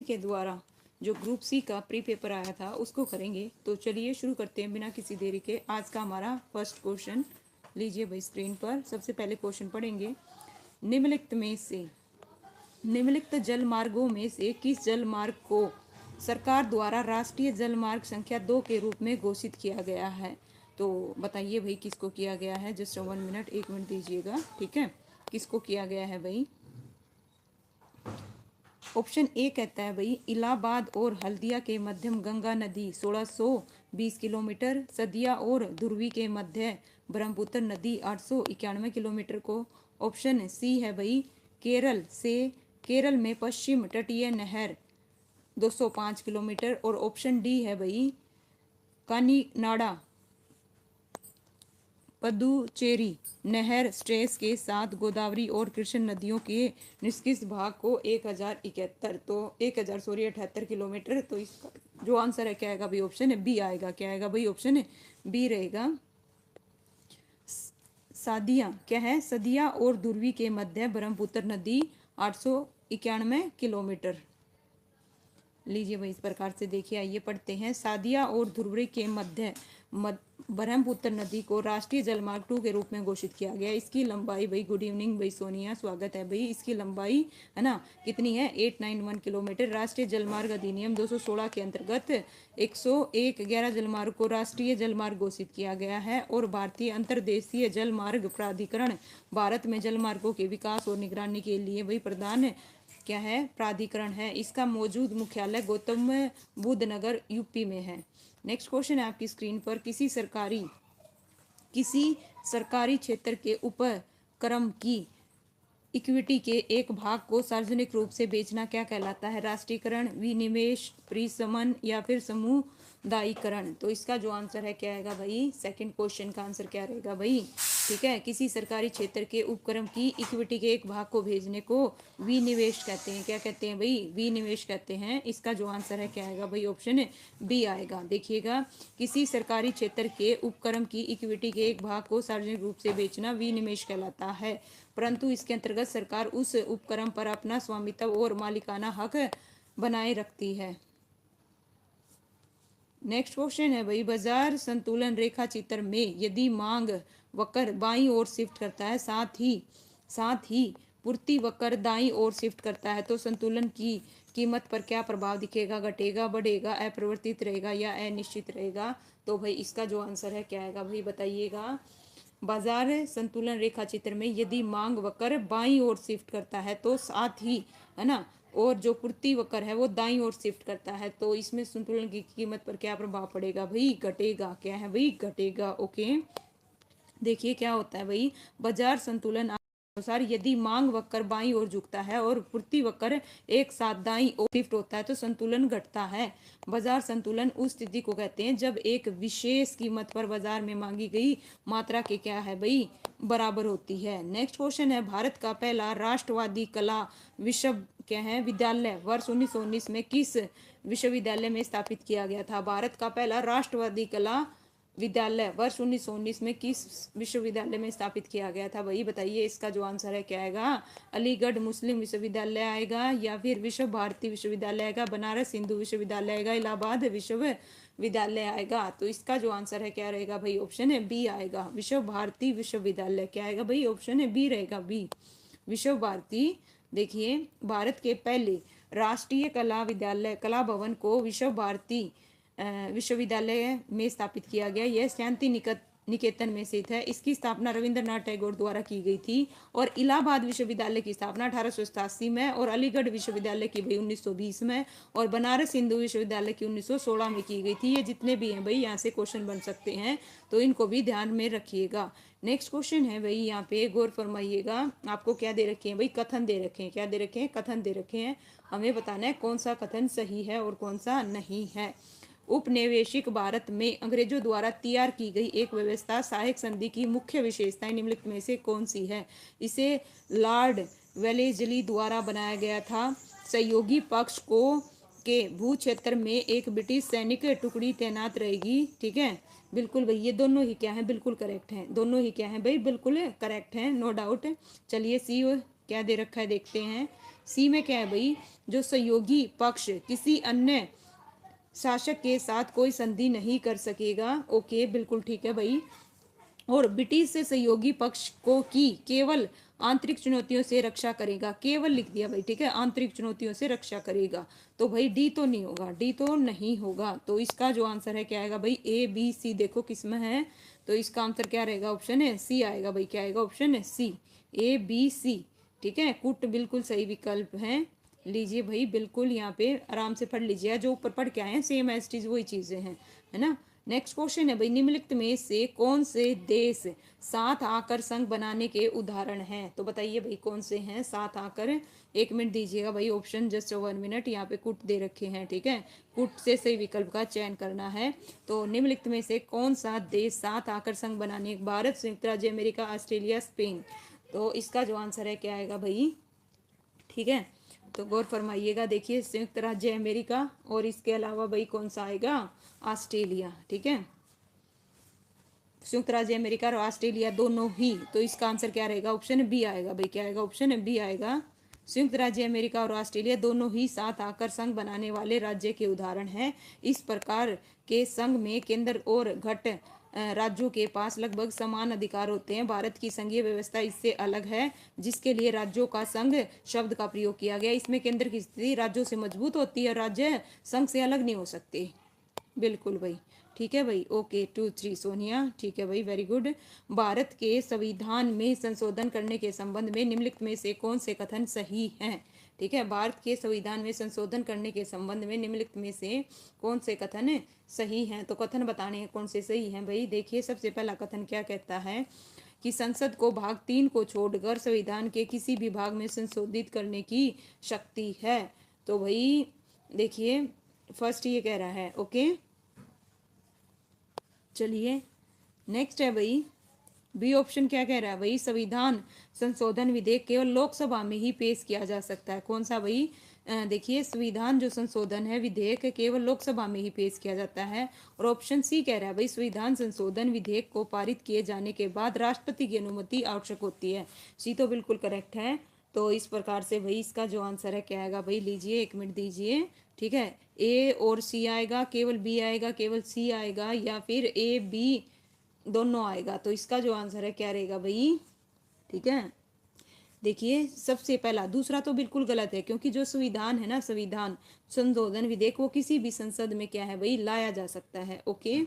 के द्वारा जो ग्रुप सी का प्री पेपर आया था उसको करेंगे। तो चलिए शुरू करते हैं बिना किसी देरी के। आज का हमारा फर्स्ट क्वेश्चन लीजिए भाई स्क्रीन पर। सबसे पहले क्वेश्चन पढ़ेंगे। निम्नलिखित जल मार्गों में से किस जल मार्ग को सरकार द्वारा राष्ट्रीय जल मार्ग संख्या 2 के रूप में घोषित किया गया है? तो बताइए भाई किसको किया गया है। जस्ट 1 मिनट, 1 मिनट दीजिएगा, ठीक है। किसको किया गया है भाई? ऑप्शन ए कहता है भाई इलाहाबाद और हल्दिया के मध्यम गंगा नदी 1620 किलोमीटर, सदिया और ध्रुवी के मध्य ब्रह्मपुत्र नदी 891 किलोमीटर को। ऑप्शन सी है भाई केरल में पश्चिम तटीय नहर 205 किलोमीटर। और ऑप्शन डी है भाई कानीनाडा पदुचेरी नहर स्ट्रेस के साथ गोदावरी और कृष्ण नदियों के निष्किस भाग को 1078 किलोमीटर। तो इसका जो आंसर है क्या आएगा भाई? ऑप्शन बी आएगा। क्या आएगा भाई? ऑप्शन बी रहेगा। सादिया क्या है? सदिया और ध्रुवी के मध्य ब्रह्मपुत्र नदी 891 किलोमीटर। लीजिए भाई इस प्रकार से देखिए, आइए पढ़ते हैं। सादिया और ध्रुवी के मध्य ब्रह्मपुत्र नदी को राष्ट्रीय जलमार्ग 2 के रूप में घोषित किया गया। इसकी लंबाई भाई, गुड इवनिंग भाई सोनिया, स्वागत है भाई। इसकी लंबाई है ना कितनी है? 891 किलोमीटर। राष्ट्रीय जलमार्ग अधिनियम 216 के अंतर्गत 101 जलमार्ग को राष्ट्रीय जलमार्ग घोषित किया गया है। और भारतीय अंतर्देशीय जलमार्ग प्राधिकरण भारत में जलमार्गों के विकास और निगरानी के लिए भाई प्रधान क्या है? प्राधिकरण है। इसका मौजूद मुख्यालय गौतम बुद्ध नगर यूपी में है। नेक्स्ट क्वेश्चन है आपकी स्क्रीन पर। किसी सरकारी क्षेत्र के उपक्रम की इक्विटी के एक भाग को सार्वजनिक रूप से बेचना क्या कहलाता है? राष्ट्रीयकरण, विनिवेश, परिसमन या फिर समुदायीकरण। तो इसका जो आंसर है क्या आएगा भाई? सेकंड क्वेश्चन का आंसर क्या रहेगा भाई? ठीक है, किसी सरकारी क्षेत्र के उपक्रम की इक्विटी के एक भाग को भेजने को विनिवेश कहते हैं। क्या कहते हैं भाई? विनिवेश कहते हैं। इसका जो आंसर है क्या आएगा भाई? ऑप्शन बी आएगा। देखिएगा, किसी सरकारी क्षेत्र के उपक्रम की इक्विटी के एक भाग को सार्वजनिक रूप से बेचना विनिवेश कहलाता है, परंतु इसके अंतर्गत सरकार उस उपक्रम पर अपना स्वामित्व और मालिकाना हक बनाए रखती है। नेक्स्ट क्वेश्चन है भाई, बाजार संतुलन रेखा चित्र में यदि मांग वक्र बाईं ओर शिफ्ट करता है, साथ ही पूर्ति वक्र दाईं ओर शिफ्ट करता है, तो संतुलन की कीमत पर क्या प्रभाव दिखेगा? घटेगा, बढ़ेगा, अपरिवर्तित रहेगा या अनिश्चित रहेगा? तो भाई इसका जो आंसर है क्या आएगा भाई? बताइएगा। बाजार संतुलन रेखा चित्र में यदि मांग वक्र बाईं ओर शिफ्ट करता है तो साथ ही है ना, और जो पूर्ति वक्र है वो दाईं ओर शिफ्ट करता है, तो इसमें संतुलन की कीमत पर क्या प्रभाव पड़ेगा भाई? घटेगा। क्या है भाई? घटेगा। ओके, देखिए क्या होता है भाई, बाजार संतुलन अनुसार यदि मांग वक्र बाईं ओर झुकता है और पूर्ति वक्र एक साथ दाईं ओर शिफ्ट होता है तो संतुलन घटता है। बाजार संतुलन उस स्थिति को कहते हैं जब एक विशेष कीमत पर बाजार में मांगी गई मात्रा के क्या है भाई? बराबर होती है। नेक्स्ट क्वेश्चन है, भारत का पहला राष्ट्रवादी कला विद्यालय वर्ष 1919 में किस विश्वविद्यालय में स्थापित किया गया था? भारत का पहला राष्ट्रवादी कला विद्यालय वर्ष 1919 में किस विश्वविद्यालय में स्थापित किया गया था भाई? बताइए इसका जो आंसर है क्या आएगा? अलीगढ़ मुस्लिम विश्वविद्यालय आएगा या फिर विश्व भारती विश्वविद्यालय आएगा, बनारस हिंदू विश्वविद्यालय आएगा, इलाहाबाद विश्वविद्यालय आएगा? तो इसका जो आंसर है क्या रहेगा भाई? ऑप्शन है बी आएगा, विश्व भारती विश्वविद्यालय। क्या आएगा भाई? ऑप्शन है बी रहेगा, बी, विश्व भारती। देखिए, भारत के पहले राष्ट्रीय कला विद्यालय कला भवन को विश्व भारती विश्वविद्यालय में स्थापित किया गया। यह शांति निकेतन में स्थित है। इसकी स्थापना रविंद्रनाथ टैगोर द्वारा की गई थी। और इलाहाबाद विश्वविद्यालय की स्थापना 1887 में, और अलीगढ़ विश्वविद्यालय की भाई 1920 में, और बनारस हिंदू विश्वविद्यालय की 1916 में की गई थी। ये जितने भी हैं भाई यहाँ से क्वेश्चन बन सकते हैं, तो इनको भी ध्यान में रखिएगा। नेक्स्ट क्वेश्चन है भाई, यहाँ पे गौर फरमाइएगा। आपको क्या दे रखे हैं भाई? कथन दे रखे हैं। क्या दे रखे हैं? कथन दे रखे हैं। हमें बताना है कौन सा कथन सही है और कौन सा नहीं है। उपनिवेशिक भारत में अंग्रेजों द्वारा तैयार की गई एक व्यवस्था सहायक संधि की मुख्य विशेषताएं निम्नलिखित में से कौन सी है? इसे लॉर्ड वेलेस्ली द्वारा बनाया गया था। सहयोगी पक्ष को के भू क्षेत्र में एक ब्रिटिश सैनिक टुकड़ी तैनात रहेगी। ठीक है, बिल्कुल भाई, ये दोनों ही क्या है? बिल्कुल करेक्ट हैं। दोनों ही क्या है भाई? बिल्कुल करेक्ट हैं, नो डाउट। चलिए सी क्या दे रखा है देखते हैं। सी में क्या है भाई, जो सहयोगी पक्ष किसी अन्य शासक के साथ कोई संधि नहीं कर सकेगा। ओके, बिल्कुल ठीक है भाई। और ब्रिटिश से सहयोगी पक्ष को की केवल आंतरिक चुनौतियों से रक्षा करेगा, केवल लिख दिया भाई, ठीक है, आंतरिक चुनौतियों से रक्षा करेगा। तो भाई डी तो नहीं होगा, डी तो नहीं होगा। तो इसका जो आंसर है क्या आएगा भाई, ए बी सी, देखो किसमें है। तो इसका आंसर क्या रहेगा, ऑप्शन है सी आएगा भाई। क्या आएगा, ऑप्शन है सी, ए बी सी। ठीक है, कुट बिल्कुल सही विकल्प है। लीजिए भाई, बिल्कुल यहाँ पे आराम से पढ़ लीजिए, जो ऊपर पढ़ के आए हैं सेम एज इट इज वही चीजें हैं, है ना। नेक्स्ट क्वेश्चन है भाई, निम्नलिखित में से कौन से देश साथ आकर संघ बनाने के उदाहरण हैं। तो बताइए भाई कौन से हैं साथ आकर। एक मिनट दीजिएगा भाई, ऑप्शन जस्ट 1 मिनट। यहाँ पे कुट दे रखे हैं, ठीक है, कुट से सही विकल्प का चयन करना है। तो निम्नलिखित में से कौन सा देश साथ आकर संघ बनाने, भारत, संयुक्त राज्य अमेरिका, ऑस्ट्रेलिया, स्पेन। तो इसका जो आंसर है क्या आएगा भाई, ठीक है, तो गौर फरमाइएगा। देखिए, संयुक्त राज्य अमेरिका और इसके अलावा भाई कौन सा आएगा, ऑस्ट्रेलिया। ठीक है, संयुक्त राज्य अमेरिका और ऑस्ट्रेलिया दोनों ही। तो इसका आंसर क्या रहेगा, ऑप्शन बी आएगा भाई। क्या आएगा, ऑप्शन बी आएगा। संयुक्त राज्य अमेरिका और ऑस्ट्रेलिया दोनों ही साथ आकर संघ बनाने वाले राज्य के उदाहरण हैं। इस प्रकार के संघ में केंद्र और घट राज्यों के पास लगभग समान अधिकार होते हैं। भारत की संघीय व्यवस्था इससे अलग है, जिसके लिए राज्यों का संघ शब्द का प्रयोग किया गया। इसमें केंद्र की स्थिति राज्यों से मजबूत होती है, राज्य संघ से अलग नहीं हो सकते। बिल्कुल भाई, ठीक है भाई। ओके, 2-3 सोनिया, ठीक है भाई, वेरी गुड। भारत के संविधान में संशोधन करने के संबंध में निम्नलिखित में से कौन से कथन सही हैं। ठीक है, भारत के संविधान में संशोधन करने के संबंध में निम्नलिखित में से कौन से कथन सही हैं। तो कथन बताने हैं कौन से सही हैं भाई। देखिए, सबसे पहला कथन क्या कहता है कि संसद को भाग 3 को छोड़कर संविधान के किसी भी भाग में संशोधित करने की शक्ति है। तो भाई देखिए, फर्स्ट ये कह रहा है। ओके, चलिए नेक्स्ट है भाई, बी ऑप्शन क्या कह रहा है भाई, संविधान संशोधन विधेयक केवल लोकसभा में ही पेश किया जा सकता है। कौन सा भाई, देखिए, संविधान जो संशोधन है विधेयक केवल लोकसभा में ही पेश किया जाता है। और ऑप्शन सी कह रहा है भाई, संविधान संशोधन विधेयक को पारित किए जाने के बाद राष्ट्रपति की अनुमति आवश्यक होती है। सी तो बिल्कुल करेक्ट है। तो इस प्रकार से भाई इसका जो आंसर है क्या आएगा भाई, लीजिए 1 मिनट दीजिए। ठीक है, ए और सी आएगा, केवल बी आएगा, केवल सी आएगा, या फिर ए बी दोनों आएगा। तो इसका जो आंसर है क्या रहेगा भाई, ठीक है। देखिए, सबसे पहला, दूसरा तो बिल्कुल गलत है, क्योंकि जो संविधान है ना, संविधान संशोधन विधेयक वो किसी भी संसद में क्या है भाई, लाया जा सकता है। ओके,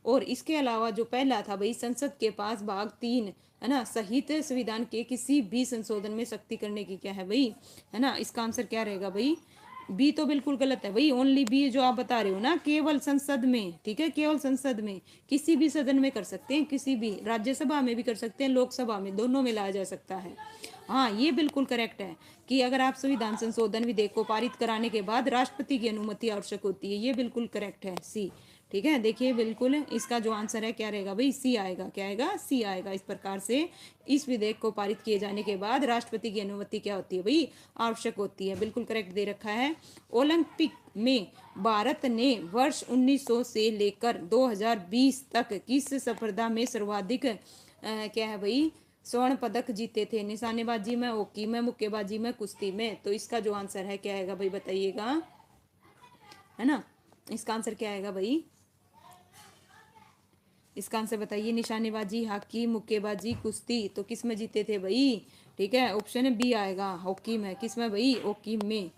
और इसके अलावा जो पहला था भाई, संसद के पास भाग 3 है ना सहित संविधान के किसी भी संशोधन में सख्ती करने की क्या है भाई, है ना। इसका आंसर क्या रहेगा भाई, बी तो बिल्कुल गलत है भाई। ओनली बी जो आप बता रहे हो ना, केवल संसद में, ठीक है, केवल संसद में, किसी भी सदन में कर सकते हैं, किसी भी राज्यसभा में भी कर सकते हैं, लोकसभा में, दोनों में लाया जा सकता है। हाँ, ये बिल्कुल करेक्ट है कि अगर आप संविधान संशोधन विधेयक को पारित कराने के बाद राष्ट्रपति की अनुमति आवश्यक होती है, ये बिल्कुल करेक्ट है, सी। ठीक है, देखिए बिल्कुल इसका जो आंसर है क्या रहेगा भाई, सी आएगा। क्या आएगा, सी आएगा। इस प्रकार से इस विधेयक को पारित किए जाने के बाद राष्ट्रपति की अनुमति क्या होती है भाई, आवश्यक होती है। बिल्कुल करेक्ट दे रखा है। ओलंपिक में भारत ने वर्ष 1900 से लेकर 2020 तक किस स्पर्धा में सर्वाधिक क्या है भाई, स्वर्ण पदक जीते थे। निशानेबाजी में, हॉकी में, मुक्केबाजी में, कुश्ती में। तो इसका जो आंसर है क्या आएगा भाई, बताइएगा, है ना। इसका आंसर क्या आएगा भाई, इसका आंसर बताइए। निशानेबाजी, हॉकी, मुक्केबाजी, कुश्ती, तो किस में जीते थे भाई, ठीक है, ऑप्शन बी आएगा, हॉकी में। किस में भाई, हॉकी में।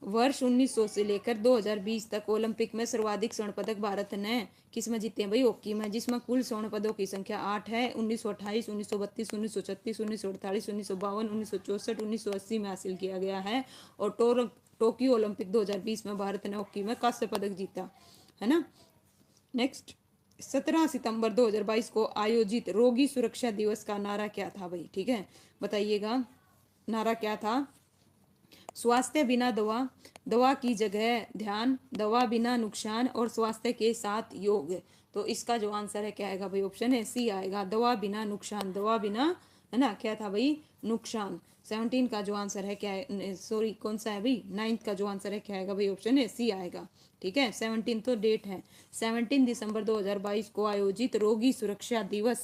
वर्ष 1900 से लेकर 2020 तक ओलंपिक में सर्वाधिक स्वर्ण पदक भारत ने किस में जीते हैं भाई, हॉकी में, जिसमें कुल स्वर्ण पदकों की संख्या 8 है। 1928, 1932, 1936, 1948, 1952, 1964, 1980 में हासिल किया गया है। और टोक्यो ओलंपिक 2020 में भारत ने हॉकी में कांस्य पदक जीता, है ना। नेक्स्ट, 17 सितंबर 2022 को आयोजित रोगी सुरक्षा दिवस का नारा क्या था भाई, ठीक है, बताइएगा, नारा क्या था। स्वास्थ्य बिना दवा, दवा की जगह ध्यान, दवा बिना नुकसान, और स्वास्थ्य के साथ योग। तो इसका जो आंसर है क्या आएगा भाई, ऑप्शन है सी आएगा, दवा बिना नुकसान, दवा बिना, है ना, क्या था भाई, नुकसान। 17 का जो आंसर है क्या है, सॉरी कौन सा है भाई, 9 का जो आंसर है क्या आएगा भाई, ऑप्शन है सी आएगा। ठीक है, 17 तो डेट है, 17 दिसंबर 2022 को आयोजित रोगी सुरक्षा दिवस,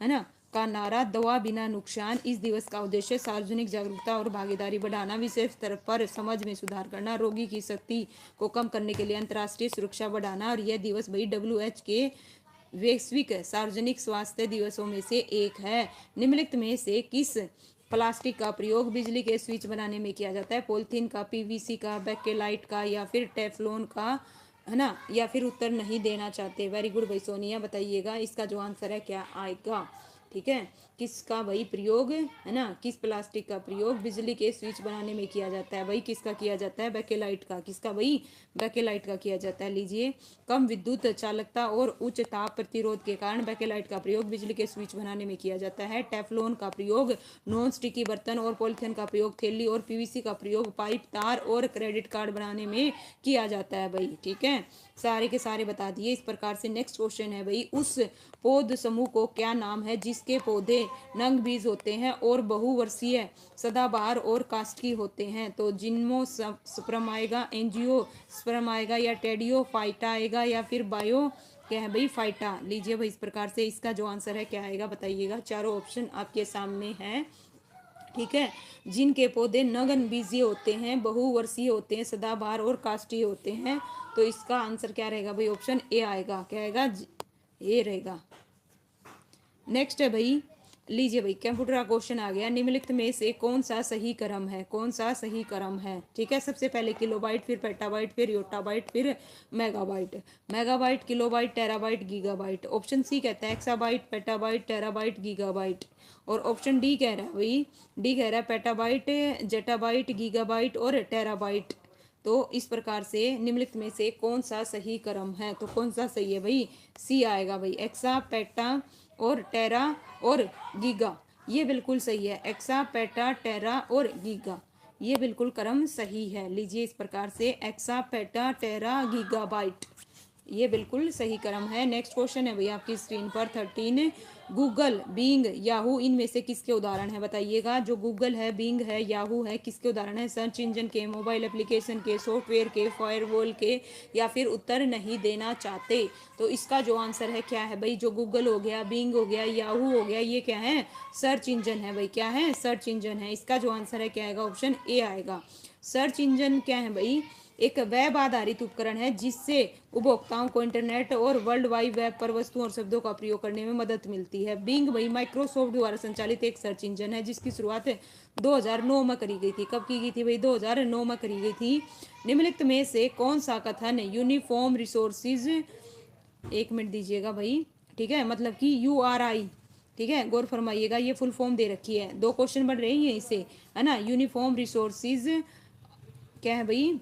है ना, का नारा दवा बिना नुकसान। इस दिवस का उद्देश्य सार्वजनिक जागरूकता और भागीदारी बढ़ाना, विशेष स्तर पर समझ में सुधार करना, रोगी की शक्ति को कम करने के लिए अंतर्राष्ट्रीय सुरक्षा बढ़ाना। और यह दिवस भाई WH के वैश्विक सार्वजनिक स्वास्थ्य दिवसों में से एक है। निम्नलिखित में से किस प्लास्टिक का प्रयोग बिजली के स्विच बनाने में किया जाता है? पॉलिथीन का, PVC का, बेकेलाइट का या फिर टेफ्लॉन का, है ना? या फिर उत्तर नहीं देना चाहते? वेरी गुड भाई सोनिया, बताइएगा इसका जो आंसर है क्या आएगा। ठीक है, किसका भाई प्रयोग, है ना, किस प्लास्टिक का प्रयोग बिजली के स्विच बनाने में किया जाता है? भाई किसका किया जाता है? बेकेलाइट का। किसका भाई? बेकेलाइट का किया जाता है। लीजिए, कम विद्युत चालकता और उच्च ताप प्रतिरोध के कारण बेकेलाइट का प्रयोग बिजली के स्विच बनाने में किया जाता है। टेफ्लॉन का प्रयोग नॉन स्टिकी बर्तन और पॉलिथीन का प्रयोग थैली और PVC का प्रयोग पाइप, तार और क्रेडिट कार्ड बनाने में किया जाता है भाई। ठीक है, सारे के सारे बता दिए इस प्रकार से। नेक्स्ट क्वेश्चन है भाई, उस पौध समूह को क्या नाम है जिसके पौधे नंग बीज होते हैं और बहुवर्षीय, सदाबहार और काष्ठी होते हैं? तो जिम्नोस्पर्म आएगा, एंजियोस्पर्म आएगा, या टेरिडोफाइटा आएगा, या फिर बायो क्या है भाई? फाइटा। लीजिए भाई, इस प्रकार से इसका जो आंसर है क्या आएगा, बताइएगा। चारों ऑप्शन आपके सामने हैं। ठीक है, जिनके पौधे नगन बीजीय होते हैं, बहुवर्षीय होते हैं, सदाबहार और काष्ठीय होते हैं, तो इसका आंसर क्या रहेगा भाई? ऑप्शन ए आएगा। क्या आएगा? ए रहेगा। नेक्स्ट है भाई, लीजिए भाई, कंप्यूटर का क्वेश्चन आ गया। निम्नलिखित में से कौन सा सही क्रम है? कौन सा सही क्रम है? ठीक है, सबसे पहले किलोबाइट, फिर पेटाबाइट, फिर योटाबाइट, फिर megabyte. Megabyte, kilobyte, terabyte, gigabyte. Option C कहता है एक्साबाइट, पेटाबाइट, टेराबाइट, गीगाबाइट। और ऑप्शन डी कह रहा है भाई, डी कह रहा है पेटाबाइट, जेटाबाइट, गीगाबाइट और टेराबाइट। तो इस प्रकार से निम्नलिखित में से कौन सा सही क्रम है? तो कौन सा सही है भाई? सी आएगा भाई, एक्सा, पेटा और टेरा और गीगा। ये बिल्कुल सही है, एक्सा, पेटा, टेरा और गीगा, ये बिल्कुल क्रम सही है। लीजिए, इस प्रकार से एक्सा, पेटा, टेरा, गीगाबाइट, ये बिल्कुल सही क्रम है। नेक्स्ट क्वेश्चन है भैया आपकी स्क्रीन पर 13, गूगल, बिंग, याहू इनमें से किसके उदाहरण है? बताइएगा। जो गूगल है, बिंग है, याहू है, किसके उदाहरण है? सर्च इंजन के, मोबाइल एप्लीकेशन के, सॉफ्टवेयर के, फायरवॉल के, या फिर उत्तर नहीं देना चाहते? तो इसका जो आंसर है क्या है भाई? जो गूगल हो गया, बिंग हो गया, याहू हो गया, ये क्या है? सर्च इंजन है भाई। क्या है? सर्च इंजन है। इसका जो आंसर है क्या आएगा? ऑप्शन ए आएगा। सर्च इंजन क्या है भाई? एक वेब आधारित उपकरण है जिससे उपभोक्ताओं को इंटरनेट और वर्ल्ड वाइड वेब पर वस्तुओं और शब्दों का प्रयोग करने में मदद मिलती है। बिंग भाई माइक्रोसॉफ्ट द्वारा संचालित एक सर्च इंजन है जिसकी शुरुआत 2009 में करी गई थी। कब की गई थी भाई? 2009 में करी गई थी। निम्नलिखित में से कौन सा कथन यूनिफॉर्म रिसोर्सेज, एक मिनट दीजिएगा भाई, ठीक है, मतलब कि URI, ठीक है, गौर फरमाइएगा, ये फुल फॉर्म दे रखी है, दो क्वेश्चन बढ़ रही है इसे, है ना। यूनिफॉर्म रिसोर्सेज क्या है भाई?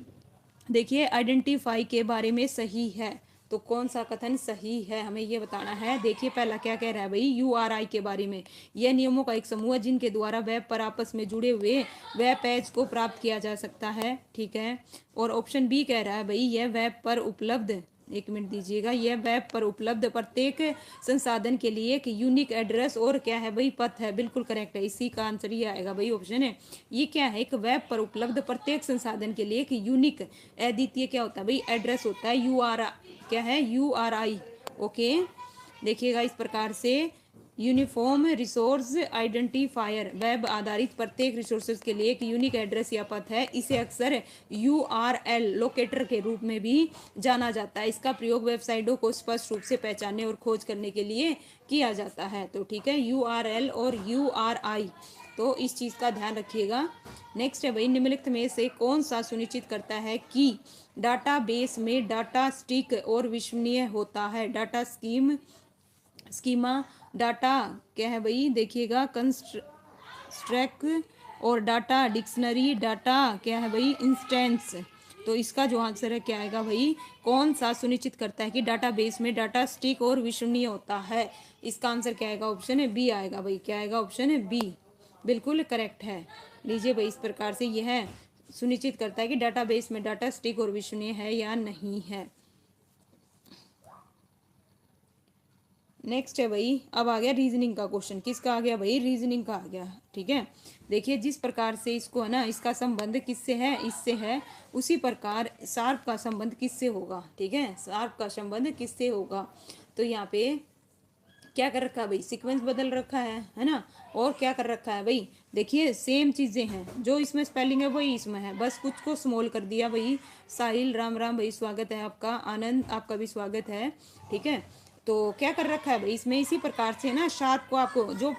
देखिए, आइडेंटिफाई के बारे में सही है। तो कौन सा कथन सही है, हमें ये बताना है। देखिए, पहला क्या कह रहा है भाई? URI के बारे में, यह नियमों का एक समूह है जिनके द्वारा वेब पर आपस में जुड़े हुए वेब पेज को प्राप्त किया जा सकता है। ठीक है, और ऑप्शन बी कह रहा है भाई, यह वेब पर उपलब्ध, एक मिनट दीजिएगा, यह वेब पर उपलब्ध प्रत्येक संसाधन के लिए एक यूनिक एड्रेस और क्या है भाई? पथ है। बिल्कुल करेक्ट है, इसी का आंसर ये आएगा भाई, ऑप्शन है। ये क्या है? एक वेब पर उपलब्ध प्रत्येक संसाधन के लिए एक यूनिक, अद्वितीय क्या होता है भाई? एड्रेस होता है। क्या है? URI। ओके, देखिएगा इस प्रकार से, यूनिफॉर्म रिसोर्स आइडेंटिफायर, वेब आधारित प्रत्येक रिसोर्सेज के लिए एक यूनिक एड्रेस या पथ है। इसे अक्सर URL लोकेटर के रूप में भी जाना जाता है। इसका प्रयोग वेबसाइटों को स्पष्ट रूप से पहचानने और खोज करने के लिए किया जाता है। तो ठीक है, URL और URI, तो इस चीज़ का ध्यान रखिएगा। नेक्स्ट है भाई, निम्नलिखित में से कौन सा सुनिश्चित करता है कि डाटाबेस में डाटा स्टिक और विश्वसनीय होता है? डाटा स्कीमा, डाटा क्या है भाई? देखिएगा, कंस्ट्रक्ट और डाटा डिक्शनरी, डाटा क्या है भाई? इंस्टेंस। तो इसका जो आंसर है क्या आएगा भाई? कौन सा सुनिश्चित करता है कि डाटाबेस में डाटा स्टिक और विश्वसनीय होता है? इसका आंसर क्या आएगा? ऑप्शन है बी आएगा भाई। क्या आएगा? ऑप्शन है बी, बिल्कुल करेक्ट है। लीजिए भाई, इस प्रकार से यह सुनिश्चित करता है कि डाटाबेस में डाटा स्टिक और विश्वसनीय है या नहीं है। नेक्स्ट है भाई, अब आ गया रीजनिंग का क्वेश्चन। किसका आ गया भाई? रीजनिंग का आ गया। ठीक है, देखिए, जिस प्रकार से इसको है ना, इसका संबंध किससे है? इससे है, उसी प्रकार शार्प का संबंध किससे होगा? ठीक है, शार्प का संबंध किससे होगा? तो यहाँ पे क्या कर रखा है भाई, सीक्वेंस बदल रखा है ना। और क्या कर रखा है भाई, देखिए सेम चीजें हैं, जो इसमें स्पेलिंग है वही इसमें है, बस कुछ को स्मॉल कर दिया भाई। साहिल राम राम भाई, स्वागत है आपका। आनंद आपका भी स्वागत है, ठीक है। तो क्या कर रखा है भाई इसमें, इसी प्रकार से ना शार्प को आपको जो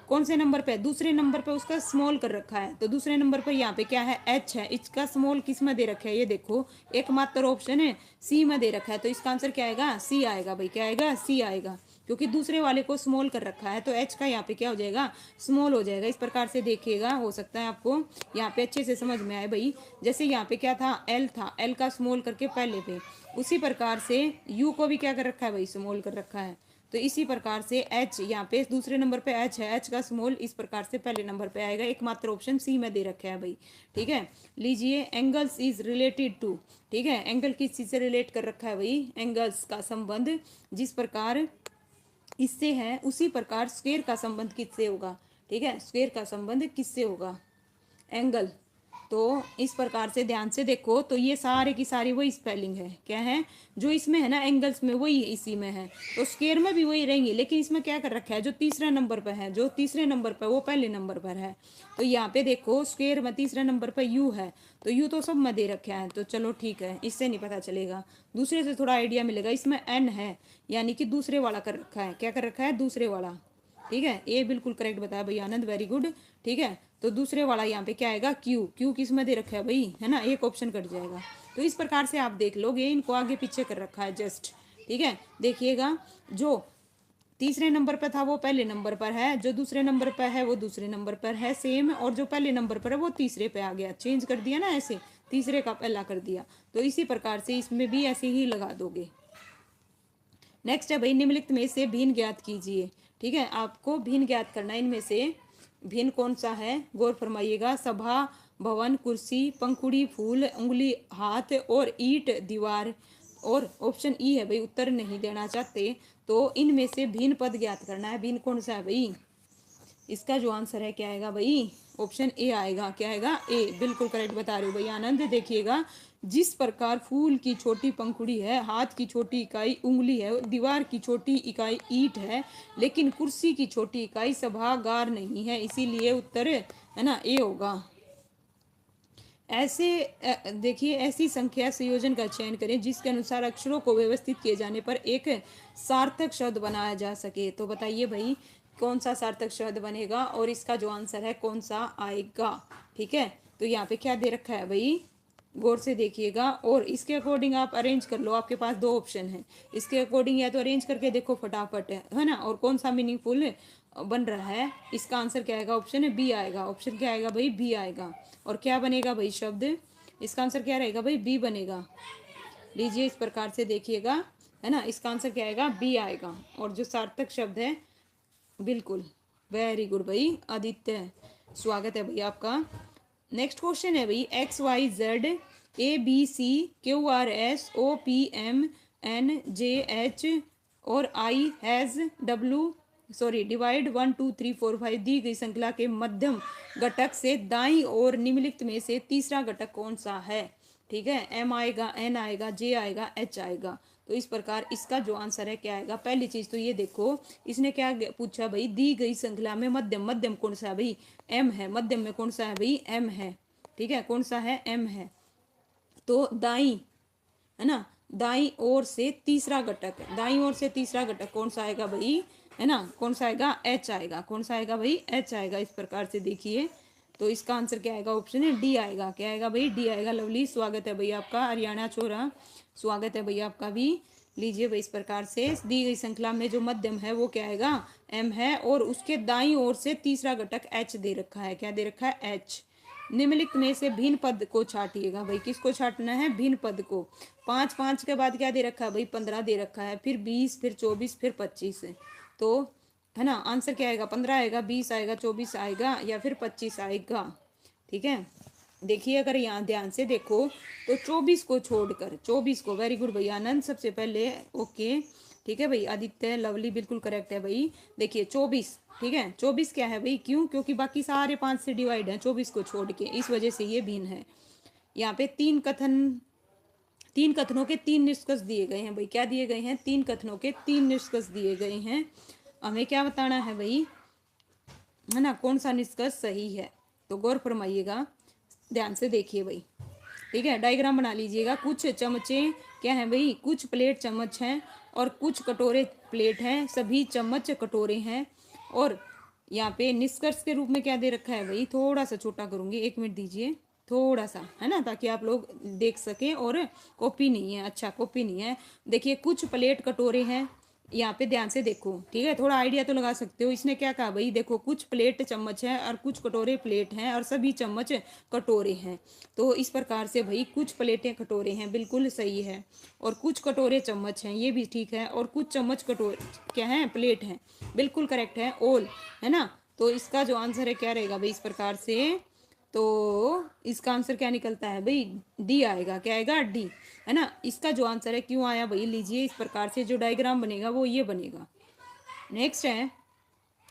कौन से नंबर पे, दूसरे नंबर पे उसका स्मॉल कर रखा है। तो दूसरे नंबर पे यहाँ पे क्या है, एच है, इसका स्मॉल किस में दे रखा है, ये देखो एकमात्र ऑप्शन है सी में दे रखा है। तो इसका आंसर क्या आएगा, सी आएगा भाई, क्या आएगा, सी आएगा, क्योंकि दूसरे वाले को स्मॉल कर रखा है। तो एच का यहाँ पे क्या हो जाएगा, स्मॉल हो जाएगा। इस प्रकार से देखिएगा, हो सकता है आपको यहाँ पे अच्छे से समझ में आए भाई। जैसे यहाँ पे क्या था, एल था, एल का स्मॉल करके पहले पे, उसी प्रकार से यू को भी क्या कर रखा है भाई, स्मॉल कर रखा है। तो इसी प्रकार से एच यहाँ पे दूसरे नंबर पे एच है, एच का स्मॉल इस प्रकार से पहले नंबर पे आएगा। एकमात्र ऑप्शन सी में दे रखा है भाई, ठीक है। लीजिए, एंगल्स इज रिलेटेड टू, ठीक है, एंगल किस चीज से रिलेट कर रखा है भाई, एंगल्स का संबंध जिस प्रकार इससे है उसी प्रकार स्क्वायर का संबंध किससे होगा, ठीक है, स्क्वायर का संबंध किससे होगा, एंगल। तो इस प्रकार से ध्यान से देखो, तो ये सारे की सारी वही स्पेलिंग है, क्या है, जो इसमें है ना एंगल्स में वही इसी में है। तो स्क्वायर में भी वही रहेंगी, लेकिन इसमें क्या कर रखा है, जो तीसरा नंबर पर है, जो तीसरे नंबर पर वो पहले नंबर पर है। तो यहाँ पे देखो स्क्वायर में तीसरे नंबर पर यू है, तो यू तो सब में दे रखा है, तो चलो ठीक है, इससे नहीं पता चलेगा, दूसरे से थोड़ा आइडिया मिलेगा। इसमें एन है, यानी कि दूसरे वाला कर रखा है, क्या कर रखा है, दूसरे वाला, ठीक है। ये बिल्कुल करेक्ट बताया भाई आनंद, वेरी गुड, ठीक है। तो दूसरे वाला यहाँ पे क्या आएगा, क्यू, क्यू किस में दे रखा है भाई, है ना, एक ऑप्शन कट जाएगा। तो इस प्रकार से आप देख लोगे, इनको आगे पीछे कर रखा है जस्ट, ठीक है। देखिएगा, जो तीसरे नंबर पर था वो पहले नंबर पर है, जो दूसरे नंबर पर है वो दूसरे नंबर पर है सेम, और जो पहले नंबर पर है वो तीसरे पे आ गया, चेंज कर दिया ना, ऐसे तीसरे का पहला कर दिया। तो इसी प्रकार से इसमें भी ऐसे ही लगा दोगे। नेक्स्ट है भाई, निम्नलिखित में से भिन्न ज्ञात कीजिए, ठीक है, आपको भिन्न ज्ञात करना है। इनमें से भिन्न कौन सा है, गौर फरमाइएगा। सभा, भवन, कुर्सी, पंखुड़ी, फूल, उंगली, हाथ और ईंट, दीवार। और ऑप्शन ई है भाई, उत्तर नहीं देना चाहते। तो इनमें से भिन्न पद ज्ञात करना है। भिन्न कौन सा है भाई, इसका जो आंसर है क्या आएगा भाई, ऑप्शन ए आएगा, क्या आएगा, ए, बिल्कुल करेक्ट बता रहे हो भाई आनंद। देखिएगा, जिस प्रकार फूल की छोटी पंखुड़ी है, हाथ की छोटी इकाई उंगली है, दीवार की छोटी इकाई ईंट है, लेकिन कुर्सी की छोटी इकाई सभागार नहीं है, इसीलिए उत्तर है ना ए होगा। ऐसे देखिए, ऐसी संख्या संयोजन का चयन करें जिसके अनुसार अक्षरों को व्यवस्थित किए जाने पर एक सार्थक शब्द बनाया जा सके। तो बताइए भाई, कौन सा सार्थक शब्द बनेगा, और इसका जो आंसर है कौन सा आएगा, ठीक है। तो यहाँ पे क्या दे रखा है भाई, गौर से देखिएगा, और इसके अकॉर्डिंग आप अरेंज कर लो। आपके पास दो ऑप्शन है, इसके अकॉर्डिंग या तो अरेंज करके देखो फटाफट, है ना, और कौन सा मीनिंगफुल बन रहा है। इसका आंसर क्या आएगा, ऑप्शन है बी आएगा, ऑप्शन क्या आएगा भाई, बी आएगा। और क्या बनेगा भाई शब्द, इसका आंसर क्या रहेगा भाई, बी बनेगा। लीजिए, इस प्रकार से देखिएगा, है ना, इसका आंसर क्या आएगा, बी आएगा। और जो सार्थक शब्द है, बिल्कुल वेरी गुड भाई आदित्य, स्वागत है भाई आपका। नेक्स्ट क्वेश्चन है भाई, X Y Z A B C Q R S O P M N J H और आई हैज डब्ल्यू डिवाइड 1 2 3 4 5 दी गई श्रृंखला के मध्यम घटक से दाईं और निम्नलिखित में से तीसरा घटक कौन सा है, ठीक है। एम आएगा, एन आएगा, जे आएगा, एच आएगा। तो इस प्रकार इसका जो आंसर है क्या आएगा। पहली चीज तो ये देखो, इसने क्या पूछा भाई, दी गई श्रृंखला में मध्यम, मध्यम कौन सा है भाई, एम है, मध्यम में कौन सा है भाई, एम है, ठीक है, कौन सा है, एम है। तो दाई, है ना, दाई ओर से तीसरा घटक, दाई ओर से तीसरा घटक कौन सा आएगा भाई, है ना, कौन सा आएगा, एच आएगा, कौन सा आएगा भाई, एच आएगा। इस प्रकार से देखिए, तो इसका आंसर क्या आएगा, ऑप्शन है डी आएगा, क्या आएगा भाई, डी आएगा। लवली, स्वागत है भाई आपका, हरियाणा छोरा, स्वागत है भाई आपका भी। लीजिए भाई, इस प्रकार से दी गई श्रृंखला में जो मध्यम है वो क्या आएगा, एम है, और उसके दाईं ओर से तीसरा घटक एच दे रखा है, क्या दे रखा है, एच। निम्नलिखित में से भिन्न पद को छाटिएगा भाई, किसको छाटना है, भिन्न पद को। 5 5 के बाद क्या दे रखा है भाई, 15 दे रखा है, फिर 20, फिर 24, फिर 25। तो है ना, आंसर क्या आएगा, 15 आएगा, 20 आएगा, 24 आएगा, या फिर 25 आएगा, ठीक है। देखिए, अगर यहाँ ध्यान से देखो तो 24 को छोड़कर, 24 को, वेरी गुड भाई आनंद, सबसे पहले ओके, ठीक है भाई आदित्य, लवली, बिल्कुल करेक्ट है भाई। देखिए 24, ठीक है, 24 क्या है भाई, क्यों, क्योंकि बाकी सारे 5 से डिवाइड है 24 को छोड़ के, इस वजह से ये भिन्न है। यहाँ पे तीन कथनों के 3 निष्कर्ष दिए गए हैं भाई, क्या दिए गए हैं, 3 कथनों के 3 निष्कर्ष दिए गए हैं। हमें क्या बताना है भाई, है ना, कौन सा निष्कर्ष सही है। तो गौर फरमाइएगा, ध्यान से देखिए भाई, ठीक है। डायग्राम बना लीजिएगा। कुछ चमचे क्या है भाई, कुछ प्लेट चम्मच हैं और कुछ कटोरे प्लेट हैं, सभी चम्मच कटोरे हैं। और यहाँ पे निष्कर्ष के रूप में क्या दे रखा है भाई, थोड़ा सा छोटा करूंगी, 1 मिनट दीजिए, थोड़ा सा, है ना, ताकि आप लोग देख सकें। और कॉपी नहीं है, अच्छा कॉपी नहीं है। देखिए कुछ प्लेट कटोरे हैं, यहाँ पे ध्यान से देखो, ठीक है, थोड़ा आइडिया तो लगा सकते हो। इसने क्या कहा भाई, देखो कुछ प्लेट चम्मच है और कुछ कटोरे प्लेट हैं और सभी चम्मच कटोरे हैं। तो इस प्रकार से भाई कुछ प्लेटें कटोरे हैं, बिल्कुल सही है। और कुछ कटोरे चम्मच हैं, ये भी ठीक है। और कुछ चम्मच कटोरे क्या है, प्लेट हैं, बिल्कुल करेक्ट है, ऑल, है ना। तो इसका जो आंसर है क्या रहेगा भाई, इस प्रकार से। तो इसका आंसर क्या निकलता है भाई, डी आएगा। क्या आएगा, डी, है ना। इसका जो आंसर है क्यों आया भाई, लीजिए इस प्रकार से जो डायग्राम बनेगा वो ये बनेगा। नेक्स्ट है,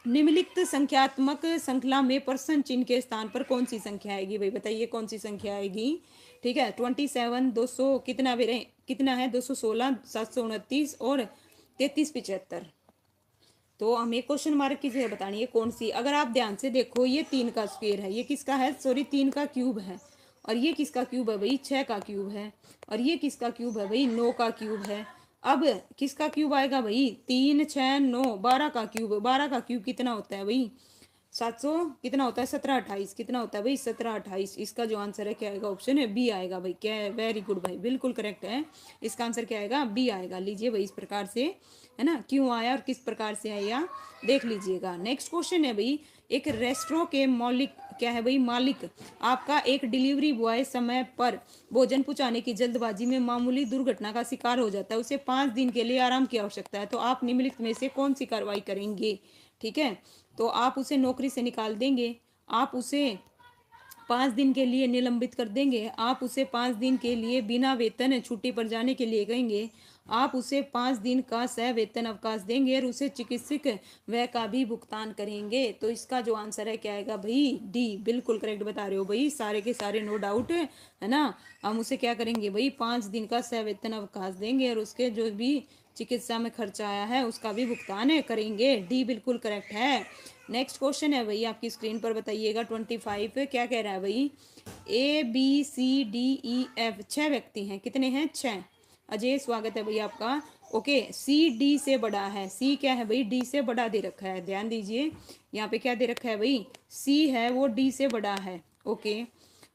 निम्नलिखित संख्यात्मक श्रृंखला में प्रश्न चिन्ह के स्थान पर कौन सी संख्या आएगी भाई, बताइए कौन सी संख्या आएगी। ठीक है, 27, 200 कितना बेरे कितना है, 216, 729 और 3375। तो हमें क्वेश्चन मार्क की जगह बतानी है कौन सी। अगर आप ध्यान से देखो, ये 3 का स्क्वायर है, ये किसका है, सॉरी 3 का क्यूब है। और ये किसका क्यूब है भाई, 6 का क्यूब है। और ये किसका क्यूब है भाई, 9 का क्यूब है। अब किसका क्यूब आएगा भाई, 3, 6, 9, 12 का क्यूब। 12 का क्यूब कितना होता है भाई, 700 कितना होता है, 17, 28 कितना होता है भाई, 17, 28। इसका जो आंसर है क्या आएगा, ऑप्शन है बी आएगा भाई। क्या है, वेरी गुड भाई, बिल्कुल करेक्ट है। इसका आंसर क्या आएगा, बी आएगा। लीजिए भाई इस प्रकार से, है ना, क्यों आया और किस प्रकार से आया देख लीजिएगा। नेक्स्ट क्वेश्चन है भाई, एक रेस्टोरेंट के मौलिक क्या है भाई, मालिक आपका एक डिलीवरी बॉय समय पर भोजन पहुंचाने की जल्दबाजी में मामूली दुर्घटना का शिकार हो जाता है, उसे 5 दिन के लिए आराम की आवश्यकता है। तो आप निम्नलिखित में से कौन सी कार्रवाई करेंगे। ठीक है, तो आप उसे नौकरी से निकाल देंगे, आप उसे 5 दिन के लिए निलंबित कर देंगे, आप उसे 5 दिन के लिए बिना वेतन छुट्टी पर जाने के लिए कहेंगे, आप उसे 5 दिन का सह वेतन अवकाश देंगे और उसे चिकित्सक व्यय का भी भुगतान करेंगे। तो इसका जो आंसर है क्या आएगा भाई, डी, बिल्कुल करेक्ट बता रहे हो भाई, सारे के सारे नो डाउट, है ना। हम उसे क्या करेंगे भाई, 5 दिन का सह वेतन अवकाश देंगे और उसके जो भी चिकित्सा में खर्चा आया है उसका भी भुगतान करेंगे। डी बिल्कुल करेक्ट है। नेक्स्ट क्वेश्चन है भाई, आपकी स्क्रीन पर बताइएगा 25 क्या कह रहा है भाई, ABCDEF 6 व्यक्ति हैं, कितने हैं, 6। अजय स्वागत है भाई आपका। ओके, सी डी से बड़ा है, सी क्या है भाई, डी से बड़ा दे रखा है, ध्यान दीजिए। यहाँ पे क्या दे रखा है भाई, सी है वो डी से बड़ा है। ओके,